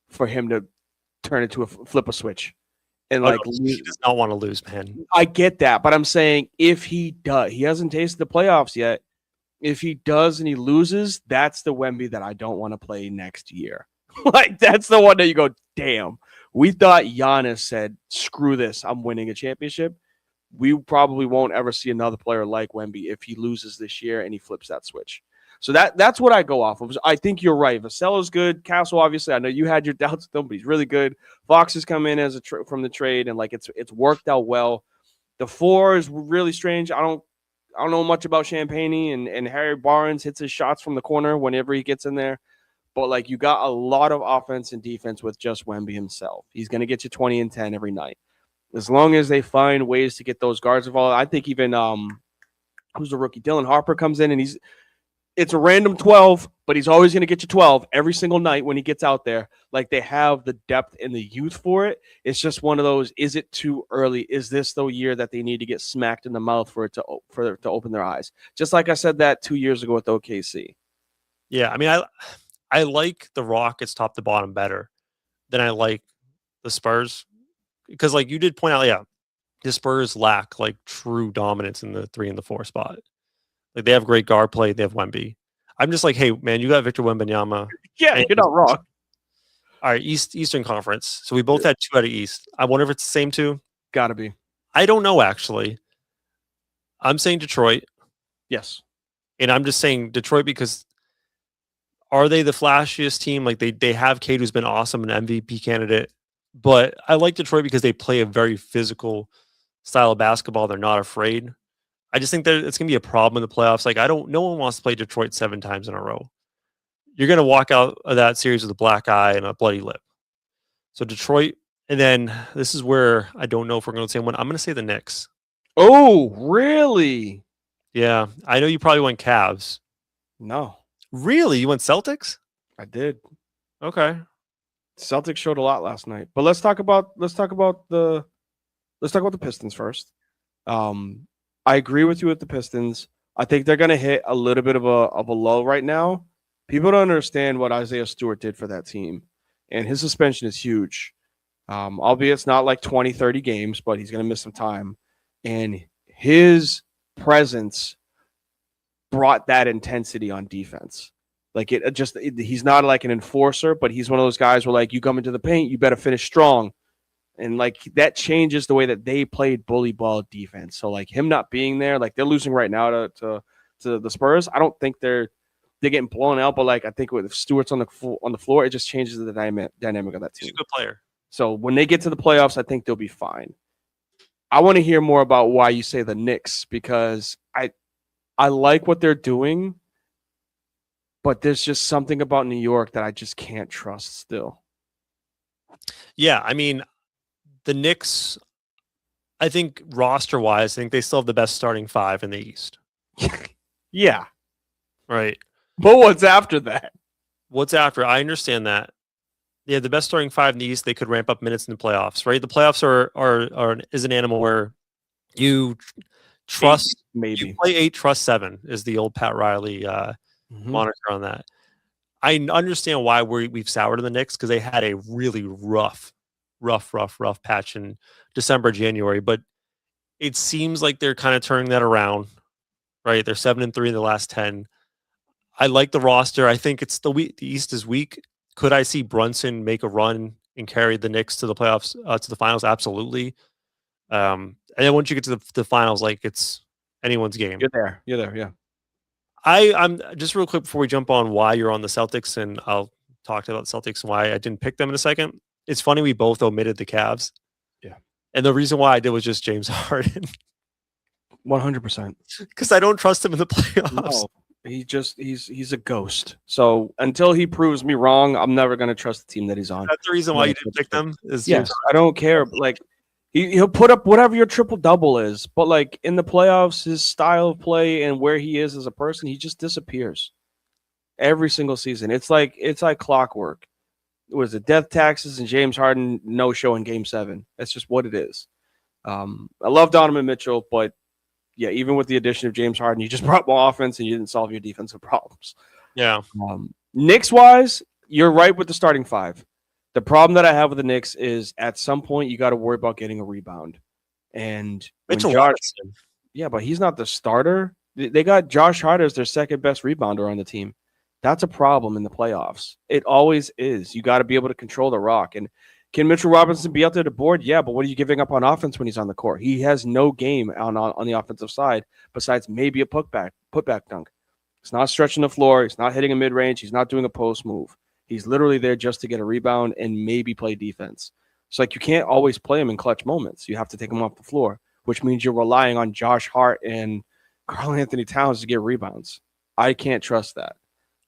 for him to turn it to flip a switch. And like he does not want to lose, man. I get that, but I'm saying if he does, he hasn't tasted the playoffs yet. If he does and he loses, that's the Wemby that I don't want to play next year. Like that's the one that you go, damn. We thought Giannis said, screw this, I'm winning a championship. We probably won't ever see another player like Wemby if he loses this year and he flips that switch. So that's what I go off of. I think you're right. Vassell's good. Castle, obviously, I know you had your doubts with him, but he's really good. Fox has come in as from the trade, and like it's worked out well. The 4 is really strange. I don't know much about Champagne, and Harry Barnes hits his shots from the corner whenever he gets in there. But like you got a lot of offense and defense with just Wemby himself. He's going to get you 20 and 10 every night. As long as they find ways to get those guards involved, I think even who's the rookie? Dylan Harper comes in and it's a random 12, but he's always going to get you 12 every single night when he gets out there. Like they have the depth and the youth for it. It's just one of those, is it too early? Is this the year that they need to get smacked in the mouth for it to open their eyes? Just like I said that 2 years ago with OKC. Yeah, I mean, I like the Rockets top to bottom better than I like the Spurs. Because like you did point out, yeah, the Spurs lack like true dominance in the 3 and the 4 spot. Like they have great guard play, they have Wemby. I'm just like, hey man, you got Victor Wembanyama. Yeah, you're not wrong. All right, Eastern Conference. So we both had 2 out of East. I wonder if it's the same 2. Gotta be. I don't know actually. I'm saying Detroit. Yes. And I'm just saying Detroit because are they the flashiest team? Like they have Cade who's been awesome, an MVP candidate. But I like Detroit because they play a very physical style of basketball. They're not afraid. I just think that it's going to be a problem in the playoffs. Like no one wants to play Detroit 7 times in a row. You're going to walk out of that series with a black eye and a bloody lip. So Detroit, and then this is where I don't know if we're going to say one. I'm going to say the Knicks. Oh, really? Yeah. I know you probably went Cavs. No. Really? You went Celtics? I did. Okay. Celtics showed a lot last night. But let's talk about the Pistons first. I agree with you with the Pistons. I think they're going to hit a little bit of a lull right now. People don't understand what Isaiah Stewart did for that team, and his suspension is huge. Albeit it's not like 20, 30 games, but he's going to miss some time. And his presence brought that intensity on defense. Like he's not like an enforcer, but he's one of those guys where like you come into the paint, you better finish strong. And like that changes the way that they played bully ball defense. So like him not being there, like they're losing right now to the Spurs. I don't think they're getting blown out, but like I think with Stewart's on the floor, it just changes the dynamic of that team. He's a good player. So when they get to the playoffs, I think they'll be fine. I want to hear more about why you say the Knicks, because I like what they're doing, but there's just something about New York that I just can't trust still. Yeah, I mean, the Knicks, I think roster-wise, I think they still have the best starting 5 in the East. Yeah. Right. But what's after that? What's after? I understand that. Yeah, the best starting 5 in the East, they could ramp up minutes in the playoffs, right? The playoffs is an animal where you trust 8, maybe. You play 8, trust 7 is the old Pat Riley moniker on that. I understand why we've soured on the Knicks because they had a really rough patch in December, January, but it seems like they're kind of turning that around, right? They're 7-3 in the last 10. I like the roster. I think it's the East is weak. Could I see Brunson make a run and carry the Knicks to the playoffs, to the finals? Absolutely. And then once you get to the finals, like it's anyone's game. You're there. Yeah. I'm just real quick before we jump on why you're on the Celtics, and I'll talk about the Celtics and why I didn't pick them in a second. It's funny we both omitted the Cavs. Yeah. And the reason why I did was just James Harden. 100%. Because I don't trust him in the playoffs. No, he's a ghost. So until he proves me wrong, I'm never going to trust the team that he's on. That's the reason why you didn't pick them? Yes, I don't care. Like he'll put up whatever your triple-double is, but like in the playoffs, his style of play and where he is as a person, he just disappears every single season. It's like clockwork. Was it death taxes and James Harden no show in Game 7? That's just what it is. I love Donovan Mitchell, but yeah, even with the addition of James Harden, you just brought more offense and you didn't solve your defensive problems. Yeah. Knicks wise, you're right with the starting 5. The problem that I have with the Knicks is at some point you got to worry about getting a rebound. And Mitchell Josh, yeah, but he's not the starter. They got Josh Hart as their second best rebounder on the team. That's a problem in the playoffs. It always is. You got to be able to control the rock. And can Mitchell Robinson be out there to board? Yeah, but what are you giving up on offense when he's on the court? He has no game on the offensive side besides maybe a putback dunk. He's not stretching the floor. He's not hitting a mid-range. He's not doing a post move. He's literally there just to get a rebound and maybe play defense. So like you can't always play him in clutch moments. You have to take him off the floor, which means you're relying on Josh Hart and Karl Anthony Towns to get rebounds. I can't trust that.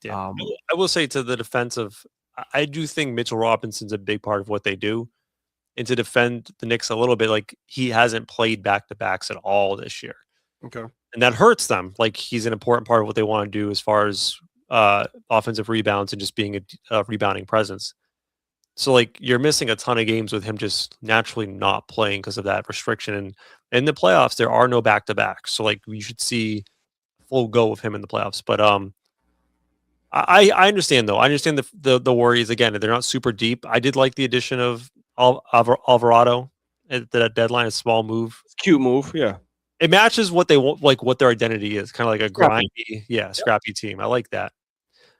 Yeah, I will say to the defense of, I do think Mitchell Robinson's a big part of what they do. And to defend the Knicks a little bit, like he hasn't played back-to-backs at all this year. Okay. And that hurts them. Like he's an important part of what they want to do as far as offensive rebounds and just being a rebounding presence. So like you're missing a ton of games with him just naturally not playing because of that restriction. And in the playoffs, there are no back-to-backs. So like we should see full go of him in the playoffs. But I understand though. I understand the worries again. They're not super deep. I did like the addition of Alvarado at the deadline. A small move, It's a cute move. Yeah. it matches what they want, like what their identity is. Kind of like a Scrappy. grindy, scrappy team. I like that.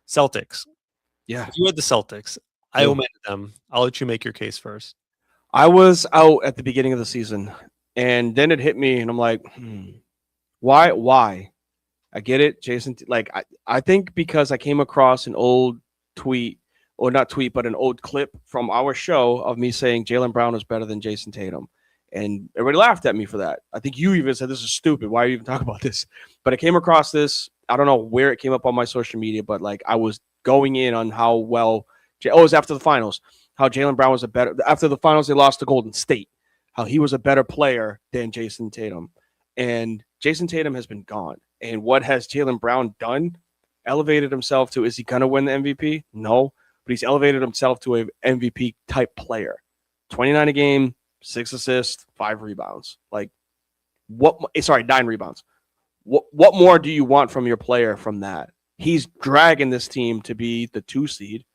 Celtics. Yeah. If you had the Celtics, I omitted them. I'll let you make your case first. I was out at the beginning of the season, and then it hit me, and I'm like, why? I get it, Jason. Like, I think because I came across an old tweet, or not tweet, but an old clip from our show of me saying Jaylen Brown was better than Jason Tatum. And everybody laughed at me for that. I think you even said, this is stupid. Why are you even talking about this? But I came across this. I don't know where it came up on my social media, but like I was going in on how well, it was after the finals, how Jaylen Brown was after the finals, they lost to Golden State, how he was a better player than Jason Tatum. And Jason Tatum has been gone. And what has Jaylen Brown done? Elevated himself to, is he going to win the MVP? No, but he's elevated himself to a MVP type player. 29 a game, 6 assists, 5 rebounds. Like, 9 rebounds. What more do you want from your player from that? He's dragging this team to be the 2 seed.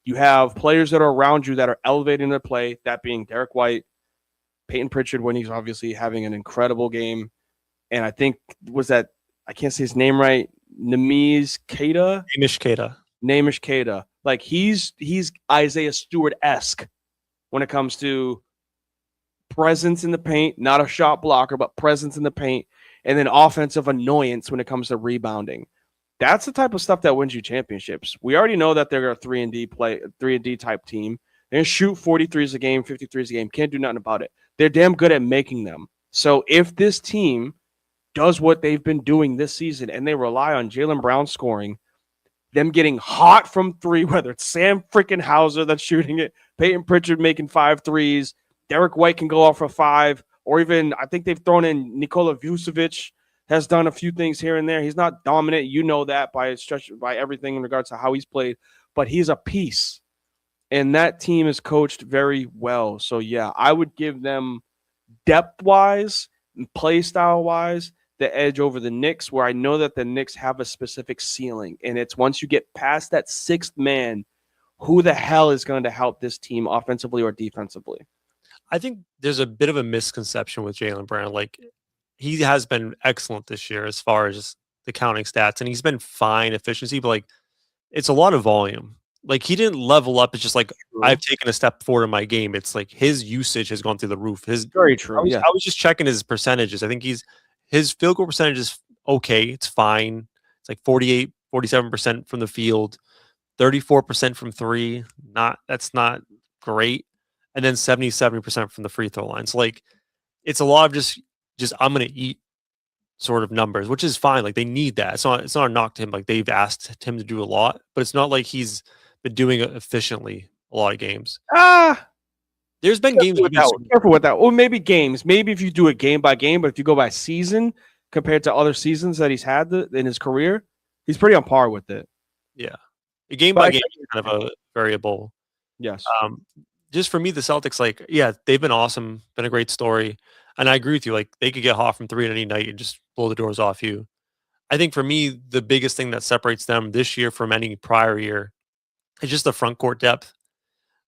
You have players that are around you that are elevating their play, that being Derek White, Peyton Pritchard, when he's obviously having an incredible game. And I think, I can't say his name right, Namish Keita. Like, he's Isaiah Stewart-esque when it comes to presence in the paint, not a shot blocker, but presence in the paint, and then offensive annoyance when it comes to rebounding. That's the type of stuff that wins you championships. We already know that they're a 3-and-D type team. They're going to shoot 43s a game, 53s a game. Can't do nothing about it. They're damn good at making them. So if this team does what they've been doing this season and they rely on Jaylen Brown scoring, them getting hot from 3, whether it's Sam freaking Hauser that's shooting it, Peyton Pritchard making 5 threes, Derek White can go off for 5, or even I think they've thrown in Nikola Vucevic, has done a few things here and there. He's not dominant. You know that by everything in regards to how he's played, but he's a piece. And that team is coached very well. So, yeah, I would give them depth-wise and play style-wise the edge over the Knicks, where I know that the Knicks have a specific ceiling. And it's once you get past that 6th man, who the hell is going to help this team offensively or defensively? I think there's a bit of a misconception with Jaylen Brown. Like, he has been excellent this year as far as the counting stats, and he's been fine efficiency, but like it's a lot of volume. Like, he didn't level up. It's just like, I've taken a step forward in my game. It's like his usage has gone through the roof. Very true. I was just checking his percentages. I think his field goal percentage is okay. It's fine. It's like 47% from the field, 34% from 3. That's not great. And then 77% from the free throw line. So like, it's a lot of just I'm going to eat sort of numbers, which is fine. Like, they need that. It's not a knock to him. Like, they've asked him to do a lot, but it's not like he's been doing it efficiently a lot of games. There's been games. Careful with that. Or maybe games. Maybe if you do it game by game, but if you go by season compared to other seasons that he's had in his career, he's pretty on par with it. Yeah. A game by game is kind of a variable. Yes. Just for me, the Celtics, like, yeah, they've been awesome. Been a great story. And I agree with you. Like, they could get hot from 3 at any night and just blow the doors off you. I think for me, the biggest thing that separates them this year from any prior year is just the front court depth.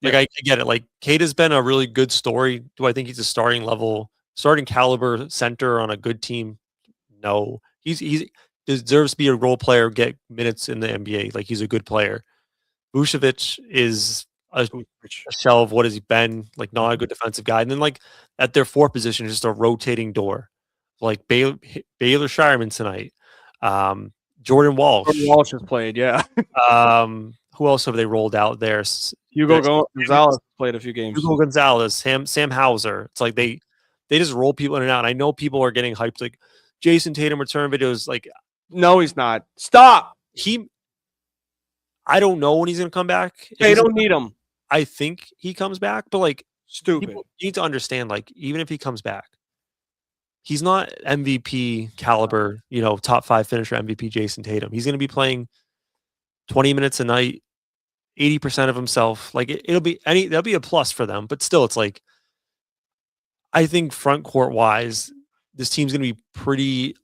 Like, I get it. Like, Cade has been a really good story. Do I think he's a starting caliber center on a good team? No. He deserves to be a role player, get minutes in the NBA. Like, he's a good player. Vucevic is a shell of what has he been, like, not a good defensive guy. And then, like, at their 4 position, just a rotating door. Like, Baylor Shireman tonight. Jordan Walsh. Jordan Walsh has played, yeah. Who else have they rolled out there? Hugo Gonzalez played a few games. Hugo Gonzalez, Sam Hauser. It's like they just roll people in and out. And I know people are getting hyped, like, Jason Tatum return videos. Like, no, he's not. Stop. I don't know when he's going to come back. If They he's, don't need him. I think he comes back, but like Stupid. people you need to understand, like even if he comes back, he's not MVP caliber, top 5 finisher MVP Jason Tatum. He's going to be playing 20 minutes a night, 80% of himself. Like that'll be a plus for them, but still it's like I think front court wise, this team's going to be pretty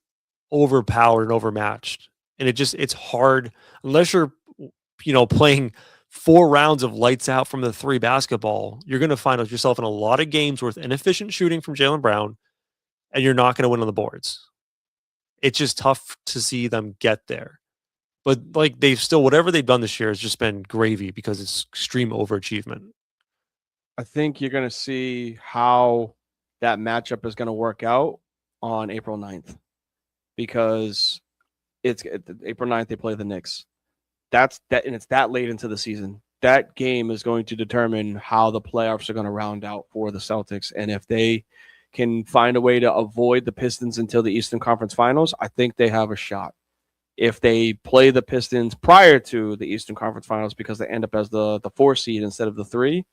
overpowered and overmatched. And it's hard unless you're playing 4 rounds of lights out from the 3 basketball. You're going to find yourself in a lot of games with inefficient shooting from Jaylen Brown, and you're not going to win on the boards. It's just tough to see them get there. But like whatever they've done this year has just been gravy because it's extreme overachievement. I think you're going to see how that matchup is going to work out on April 9th because it's April 9th. They play the Knicks. And it's that late into the season. That game is going to determine how the playoffs are going to round out for the Celtics. And if they can find a way to avoid the Pistons until the Eastern Conference Finals, I think they have a shot. If they play the Pistons prior to the Eastern Conference Finals because they end up as the 4 seed instead of the 3,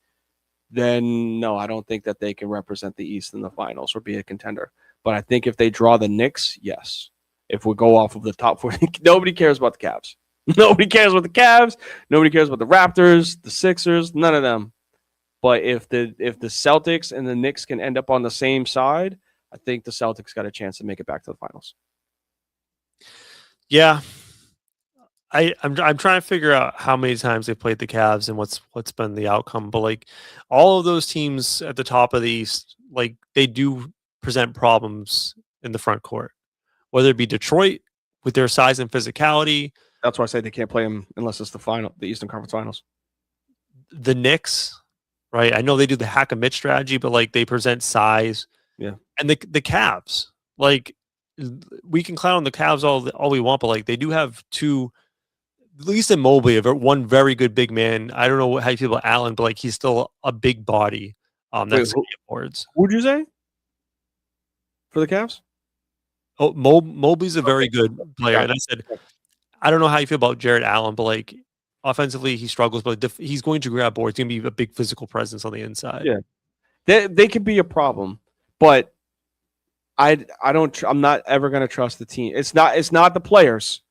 then no, I don't think that they can represent the East in the finals or be a contender. But I think if they draw the Knicks, yes. If we go off of the top 4, nobody cares about the Cavs. Nobody cares about the Cavs. Nobody cares about the Raptors, the Sixers, none of them. But if the Celtics and the Knicks can end up on the same side, I think the Celtics got a chance to make it back to the finals. Yeah. I'm trying to figure out how many times they played the Cavs and what's been the outcome. But like all of those teams at the top of the East, like they do present problems in the front court, whether it be Detroit with their size and physicality. That's why I say they can't play them unless it's the Eastern Conference Finals. The Knicks, right? I know they do the hack a Mitch strategy, but like they present size. Yeah. And the Cavs, like we can clown on the Cavs all we want, but like they do have 2. At least in Mobley, one very good big man. I don't know how you feel about Allen, but like he's still a big body. That's going to get boards. Who'd you say for the Cavs? Oh, Mobley's a very good player. And I said, I don't know how you feel about Jared Allen, but like offensively he struggles, but he's going to grab boards. He's going to be a big physical presence on the inside. Yeah, they could be a problem, but I'm not ever going to trust the team. It's not the players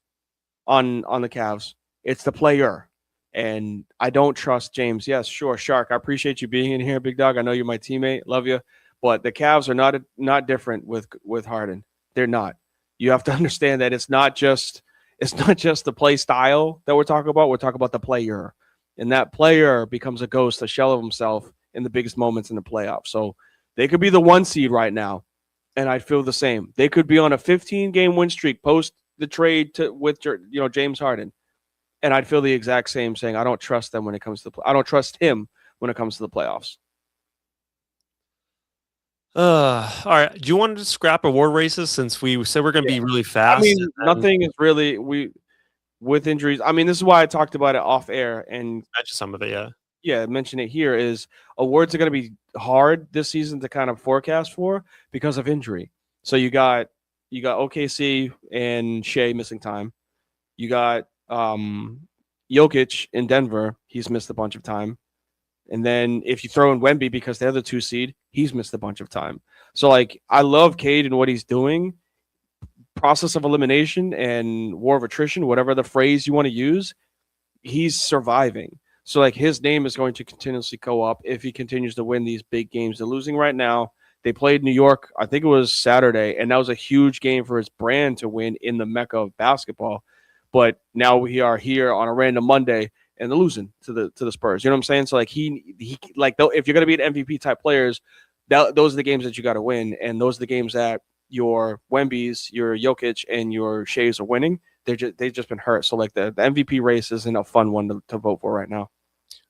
on the Cavs. It's the player. And I don't trust James. Yes, sure, Shark. I appreciate you being in here, big dog. I know you're my teammate. Love you. But the Cavs are not different with Harden. They're not. You have to understand that it's not just the play style that we're talking about. We're talking about the player. And that player becomes a ghost, a shell of himself in the biggest moments in the playoffs. So they could be the 1 seed right now, and I'd feel the same. They could be on a 15-game win streak post the trade with James Harden, and I'd feel the exact same, saying I don't trust them when it comes to I don't trust him when it comes to the playoffs. All right. Do you want to scrap award races since we said we're going to be really fast? I mean, nothing is really with injuries. I mean, this is why I talked about it off air and mention some of it. Yeah. Yeah, mention it here is awards are going to be hard this season to kind of forecast for because of injury. So you got OKC and Shea missing time. You got Jokic in Denver. He's missed a bunch of time. And then if you throw in Wemby because they're the 2 seed, he's missed a bunch of time. So like I love Cade and what he's doing. Process of elimination and war of attrition, whatever the phrase you want to use, he's surviving. So like his name is going to continuously go up if he continues to win these big games. They're losing right now. They played New York, I think it was Saturday, and that was a huge game for his brand to win in the mecca of basketball. But now we are here on a random Monday and they're losing to the Spurs. You know what I'm saying? So like he like if you're going to be an MVP type players, those are the games that you got to win, and those are the games that your Wembys, your Jokic, and your Sheas are winning. They've just been hurt. So like the MVP race isn't a fun one to vote for right now.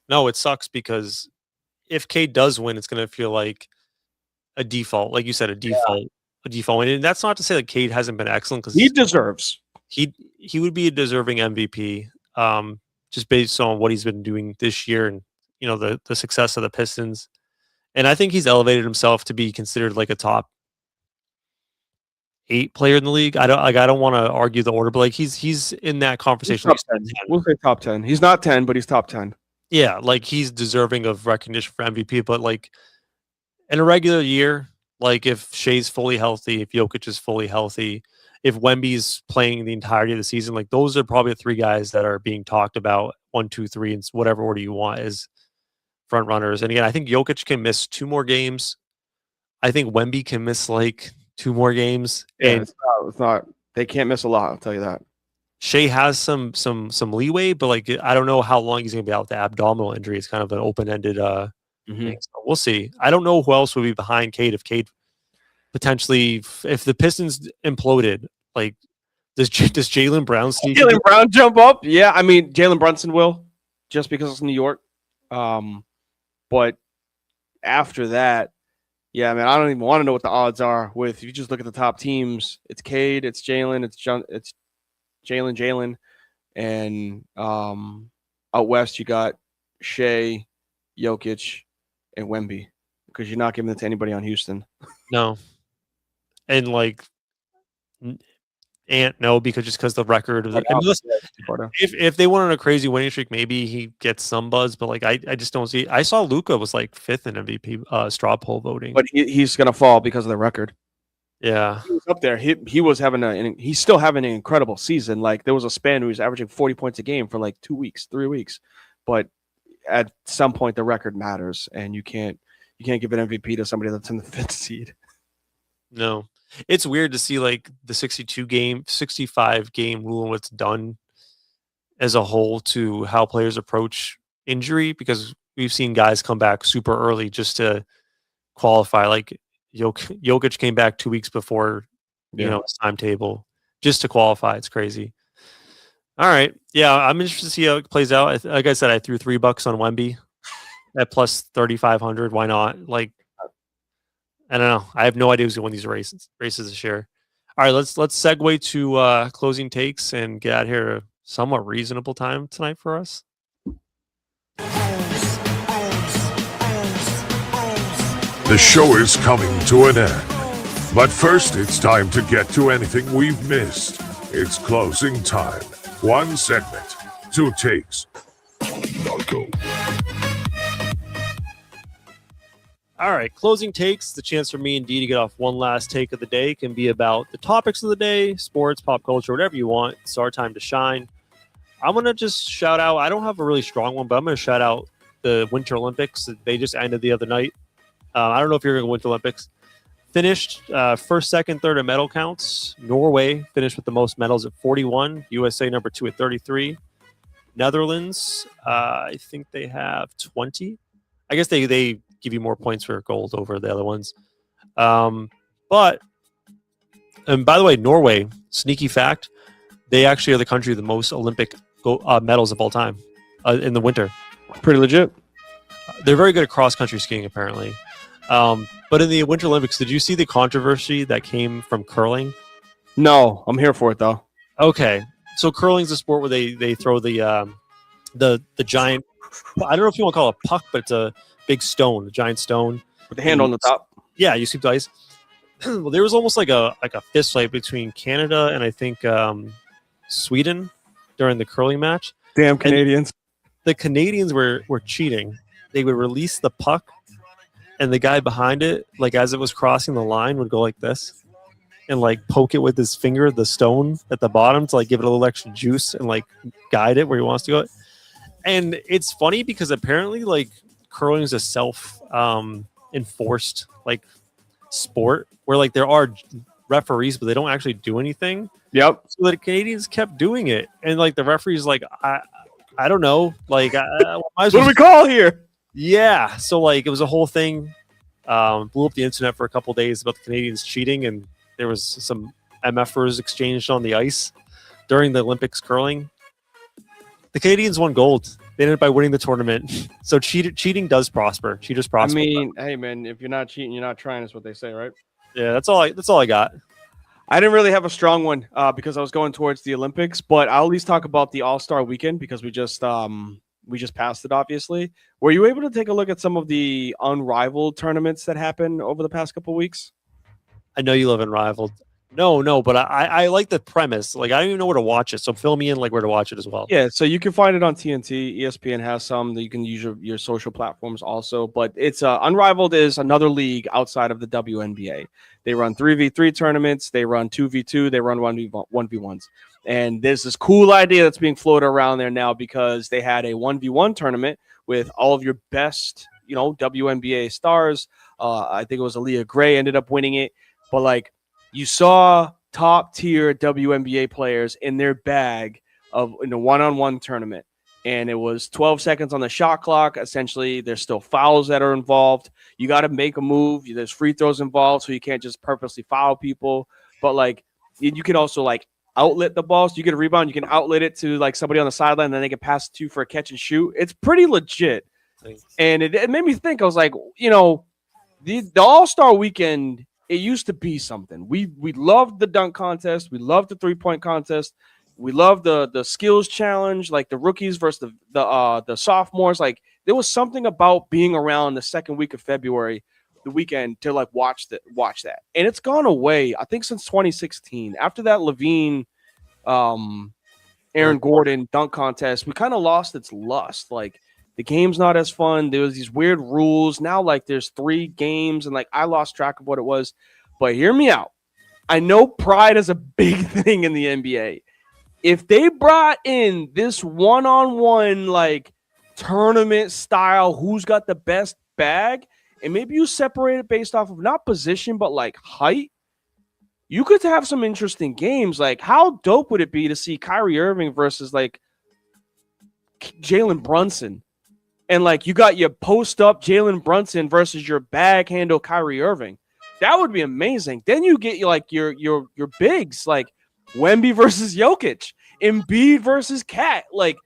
No, it sucks because if Cade does win, it's going to feel like a default, like you said, a default. And that's not to say that Cade hasn't been excellent because he deserves. He would be a deserving MVP, just based on what he's been doing this year and the success of the Pistons. And I think he's elevated himself to be considered like a top 8 player in the league. I don't want to argue the order, but like he's in that He's conversation. top 10. We'll say top 10. He's not 10, but he's top 10. Yeah, like he's deserving of recognition for MVP. But like in a regular year, like if Shea's fully healthy, if Jokic is fully healthy, if Wemby's playing the entirety of the season, like those are probably the 3 guys that are being talked about 1, 2, 3, and whatever order you want as front runners. And again, I think Jokic can miss 2 more games. I think Wemby can miss like 2 more games. Yeah, And it's not. They can't miss a lot. I'll tell you that. Shea has some leeway, but like I don't know how long he's going to be out with the abdominal injury. It's kind of an open-ended thing. So we'll see. I don't know who else would be behind Cade if Cade potentially if the Pistons imploded. Like does Jaylen Brown sneak? Jaylen Brown jump up? Yeah, I mean Jalen Brunson will, just because it's New York. But after that, yeah, man, I don't even want to know what the odds are. With if you just look at the top teams, it's Cade, it's Jalen, it's Jalen, and out west you got Shea, Jokic, and Wemby, because you're not giving it to anybody on Houston. No, and like Ant no because the record of if they went on a crazy winning streak, maybe he gets some buzz, but like I just don't see. I saw Luka was like 5th in MVP straw poll voting, but he's gonna fall because of the record. Yeah, he was up there. He was having he's still having an incredible season. Like there was a span where he was averaging 40 points a game for like 2 weeks, 3 weeks. But at some point, the record matters, and you can't give an MVP to somebody that's in the 5th seed. No, it's weird to see like the 65 game rule and what's done as a whole to how players approach injury, because we've seen guys come back super early just to qualify. Like Jokic came back 2 weeks before, his timetable just to qualify. It's crazy. All right. Yeah, I'm interested to see how it plays out. Like I said, I threw $3 on Wemby at plus 3,500. Why not? Like, I don't know. I have no idea who's going to win these races this year. All right, let's segue to closing takes and get out of here at a somewhat reasonable time tonight for us. The show is coming to an end. But first, it's time to get to anything we've missed. It's closing time. 1 segment, 2 takes. Now go. All right, closing takes, the chance for me and Dee to get off one last take of the day. Can be about the topics of the day, sports, pop culture, whatever you want. It's our time to shine. I'm going to just shout out, I don't have a really strong one, but I'm going to shout out the Winter Olympics. They just ended the other night. I don't know if you're going to Winter Olympics. Finished first, second, third in medal counts. Norway finished with the most medals at 41. USA number 2 at 33. Netherlands, I think they have 20. I guess they give you more points for gold over the other ones. But, and by the way, Norway, sneaky fact, they actually are the country with the most Olympic medals of all time in the winter. Pretty legit. They're very good at cross-country skiing, apparently. But in the Winter Olympics, did you see the controversy that came from curling? No, I'm here for it, though. Okay. So curling's a sport where they throw the giant, I don't know if you want to call it a puck, but it's a big stone, a giant stone. With the handle on the top? Yeah, you scoop the ice. Well, there was almost like a fist fight between Canada and I think Sweden during the curling match. Damn Canadians. And the Canadians were cheating. They would release the puck, and the guy behind it, like as it was crossing the line, would go like this and like poke it with his finger, the stone at the bottom, to like give it a little extra juice and like guide it where he wants to go. And it's funny because apparently like curling is a self enforced like sport where like there are referees, but they don't actually do anything. Yep. So the Canadians kept doing it, and like the referees like I don't know, like what do we call here? Yeah, so like it was a whole thing, blew up the internet for a couple of days about the Canadians cheating, and there was some MFers exchanged on the ice during the Olympics curling. The Canadians won gold. They ended up by winning the tournament. So cheating does prosper. Cheaters prosper. I mean, hey man, if you're not cheating, you're not trying, is what they say, right? Yeah, that's all I got. I didn't really have a strong one because I was going towards the Olympics, but I'll at least talk about the All-Star Weekend because we just passed it, obviously. Were you able to take a look at some of the unrivaled tournaments that happened over the past couple of weeks? I know you love Unrivaled. No, but I like the premise. Like, I don't even know where to watch it. So fill me in, like, where to watch it as well. Yeah, so you can find it on TNT. ESPN has some that you can use your social platforms also. But it's Unrivaled is another league outside of the WNBA. They run 3v3 tournaments. They run 2v2. They run 1v1s. And there's this cool idea that's being floated around there now because they had a 1v1 tournament with all of your best, WNBA stars. I think it was Aaliyah Gray ended up winning it. But, like, you saw top-tier WNBA players in their bag in a one-on-one tournament, and it was 12 seconds on the shot clock. Essentially, there's still fouls that are involved. You got to make a move. There's free throws involved, so you can't just purposely foul people. But, like, you can also, like, outlet the ball. So you get a rebound, you can outlet it to, like, somebody on the sideline, and then they can pass it to you for a catch and shoot. It's pretty legit. Thanks. And it made me think. I was like, the All-Star Weekend, it used to be something. We loved the dunk contest. We loved the three-point contest. We loved the skills challenge, like the rookies versus the sophomores. Like, there was something about being around the second week of February, the weekend, to like watch that. And it's gone away, I think, since 2016. After that Levine, Aaron Gordon dunk contest, we kind of lost its lust. Like, the game's not as fun. There was these weird rules. Now, like, there's 3 games, and like I lost track of what it was. But hear me out. I know pride is a big thing in the NBA. If they brought in this one-on-one, like, tournament style, who's got the best bag, and maybe you separate it based off of not position, but like height, you could have some interesting games. Like, how dope would it be to see Kyrie Irving versus like Jalen Brunson? And like, you got your post up Jalen Brunson versus your bag handle Kyrie Irving. That would be amazing. Then you get like your bigs, like Wemby versus Jokic, Embiid versus Cat, like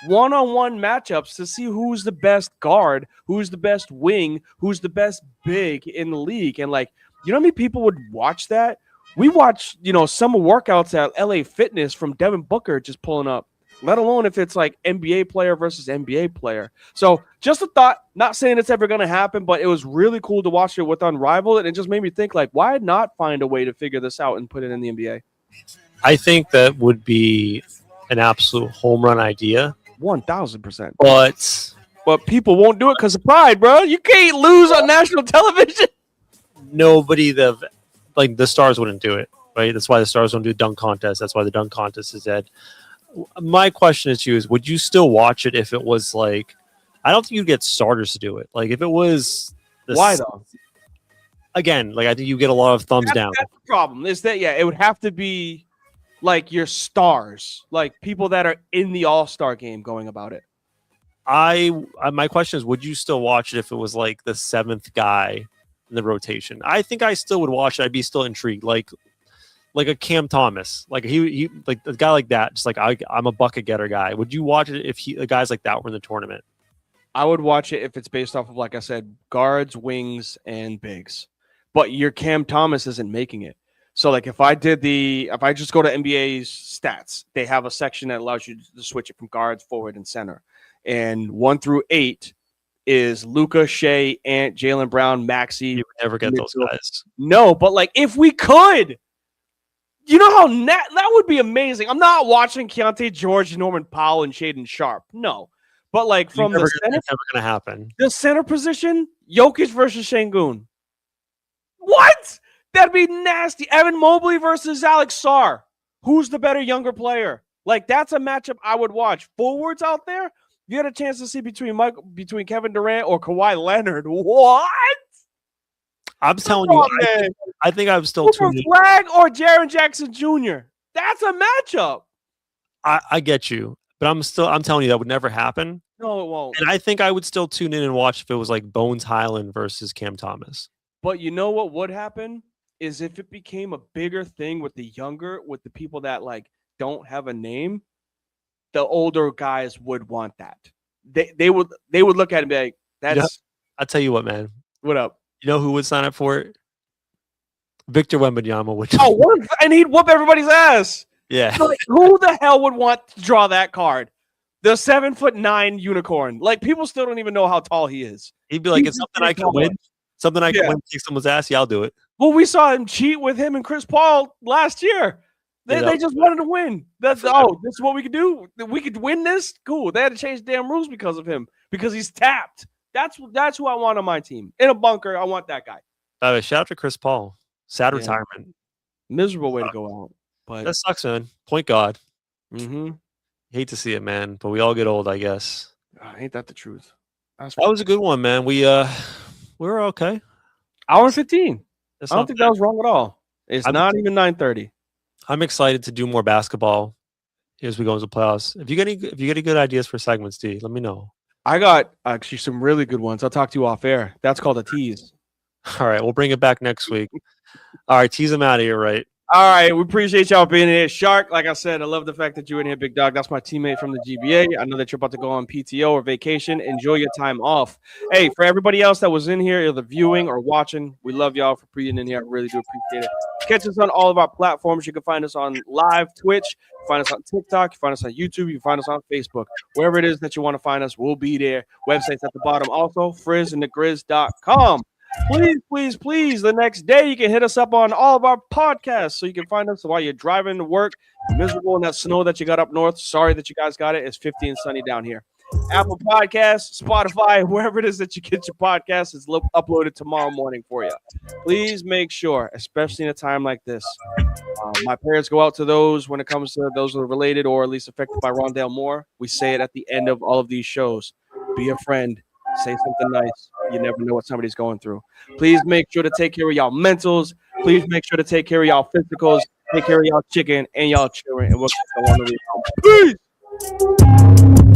one-on-one matchups to see who's the best guard, who's the best wing, who's the best big in the league. And like, how many people would watch that? We watch, summer workouts at LA Fitness from Devin Booker just pulling up, let alone if it's like NBA player versus NBA player. So just a thought, not saying it's ever going to happen, but it was really cool to watch it with Unrivaled. And it just made me think, like, why not find a way to figure this out and put it in the NBA? I think that would be an absolute home run idea. 1,000%. But people won't do it because of pride, bro. You can't lose on national television. Nobody, the stars wouldn't do it, right? That's why the stars don't do dunk contests. That's why the dunk contest is dead. My question to you is, would you still watch it if it was like, I don't think you'd get starters to do it. Like, if it was why though? Again, like, I think you get a lot of thumbs down. That's the problem. Is that it would have to be like your stars, like people that are in the All-Star game going about it. My question is, would you still watch it if it was like the 7th guy in the rotation? I think I still would watch it. I'd be still intrigued. Like a Cam Thomas, like he like a guy like that. Just like I'm a bucket getter guy. Would you watch it if guys like that were in the tournament? I would watch it if it's based off of, like I said, guards, wings, and bigs. But your Cam Thomas isn't making it. So like if I just go to NBA's stats, they have a section that allows you to switch it from guards, forward, and center. And 1 through 8 is Luka, Shea, Ant, Jaylen Brown, Maxey. You would never get those guys. No, but like if we could, you know how that would be amazing. I'm not watching Keontae George, Norman Powell, and Shaden Sharp. No. But like from the center, it's never gonna happen. The center position, Jokic versus Şengün. What? That'd be nasty. Evan Mobley versus Alex Sarr. Who's the better younger player? Like, that's a matchup I would watch. Forwards out there, you had a chance to see between Kevin Durant or Kawhi Leonard. What? I'm telling you, I think I'm still Cooper Flag or Jaren Jackson Jr. That's a matchup. I get you, but I'm telling you that would never happen. No, it won't. And I think I would still tune in and watch if it was like Bones Highland versus Cam Thomas. But you know what would happen is if it became a bigger thing with the people that like don't have a name, the older guys would want that. They would look at it and be like, that's I'll tell you what, man. What up? You know who would sign up for it? Victor Wembanyama would. And he'd whoop everybody's ass. Yeah. Like, who the hell would want to draw that card? The 7'9" unicorn. Like, people still don't even know how tall he is. He'd be like, it's something I can win. Something I can win, kick someone's ass. Yeah, I'll do it. Well, we saw him cheat with him and Chris Paul last year. They just wanted to win. This is what we could do. We could win this. Cool. They had to change damn rules because of him, because he's tapped. That's who I want on my team. In a bunker, I want that guy. Shout out to Chris Paul. Sad retirement. Miserable way to go out. But that sucks, man. Point God. Mm-hmm. Hate to see it, man. But we all get old, I guess. Ain't that the truth? That was a good one, man. We were okay. Hour 15. I don't think that was wrong at all. It's not even 9:30. I'm excited to do more basketball as we go into the playoffs. If you get any good ideas for segments, D, let me know. I got actually some really good ones. I'll talk to you off air. That's called a tease. All right, we'll bring it back next week. All right, tease them out of here, right? All right, we appreciate y'all being here. Shark, like I said, I love the fact that you're in here, big dog. That's my teammate from the GBA. I know that you're about to go on PTO or vacation. Enjoy your time off. Hey, for everybody else that was in here, either viewing or watching, we love y'all for being in here. I really do appreciate it. Catch us on all of our platforms. You can find us on live Twitch. You can find us on TikTok. You can find us on YouTube. You can find us on Facebook. Wherever it is that you want to find us, we'll be there. Website's at the bottom. Also, frizzandthegrizz.com. Please, the next day you can hit us up on all of our podcasts so you can find us while you're driving to work. You're miserable in that snow that you got up north. Sorry that you guys got it. It's 50 and sunny down here. Apple Podcasts, Spotify, wherever it is that you get your podcasts, is uploaded tomorrow morning for you. Please make sure, especially in a time like this, my prayers go out to those when it comes to those who are related or at least affected by Rondale Moore. We say it at the end of all of these shows. Be a friend. Say something nice. You never know what somebody's going through. Please make sure to take care of y'all mentals. Please make sure to take care of y'all physicals. Take care of y'all chicken and y'all children. And we'll get on the way. Peace.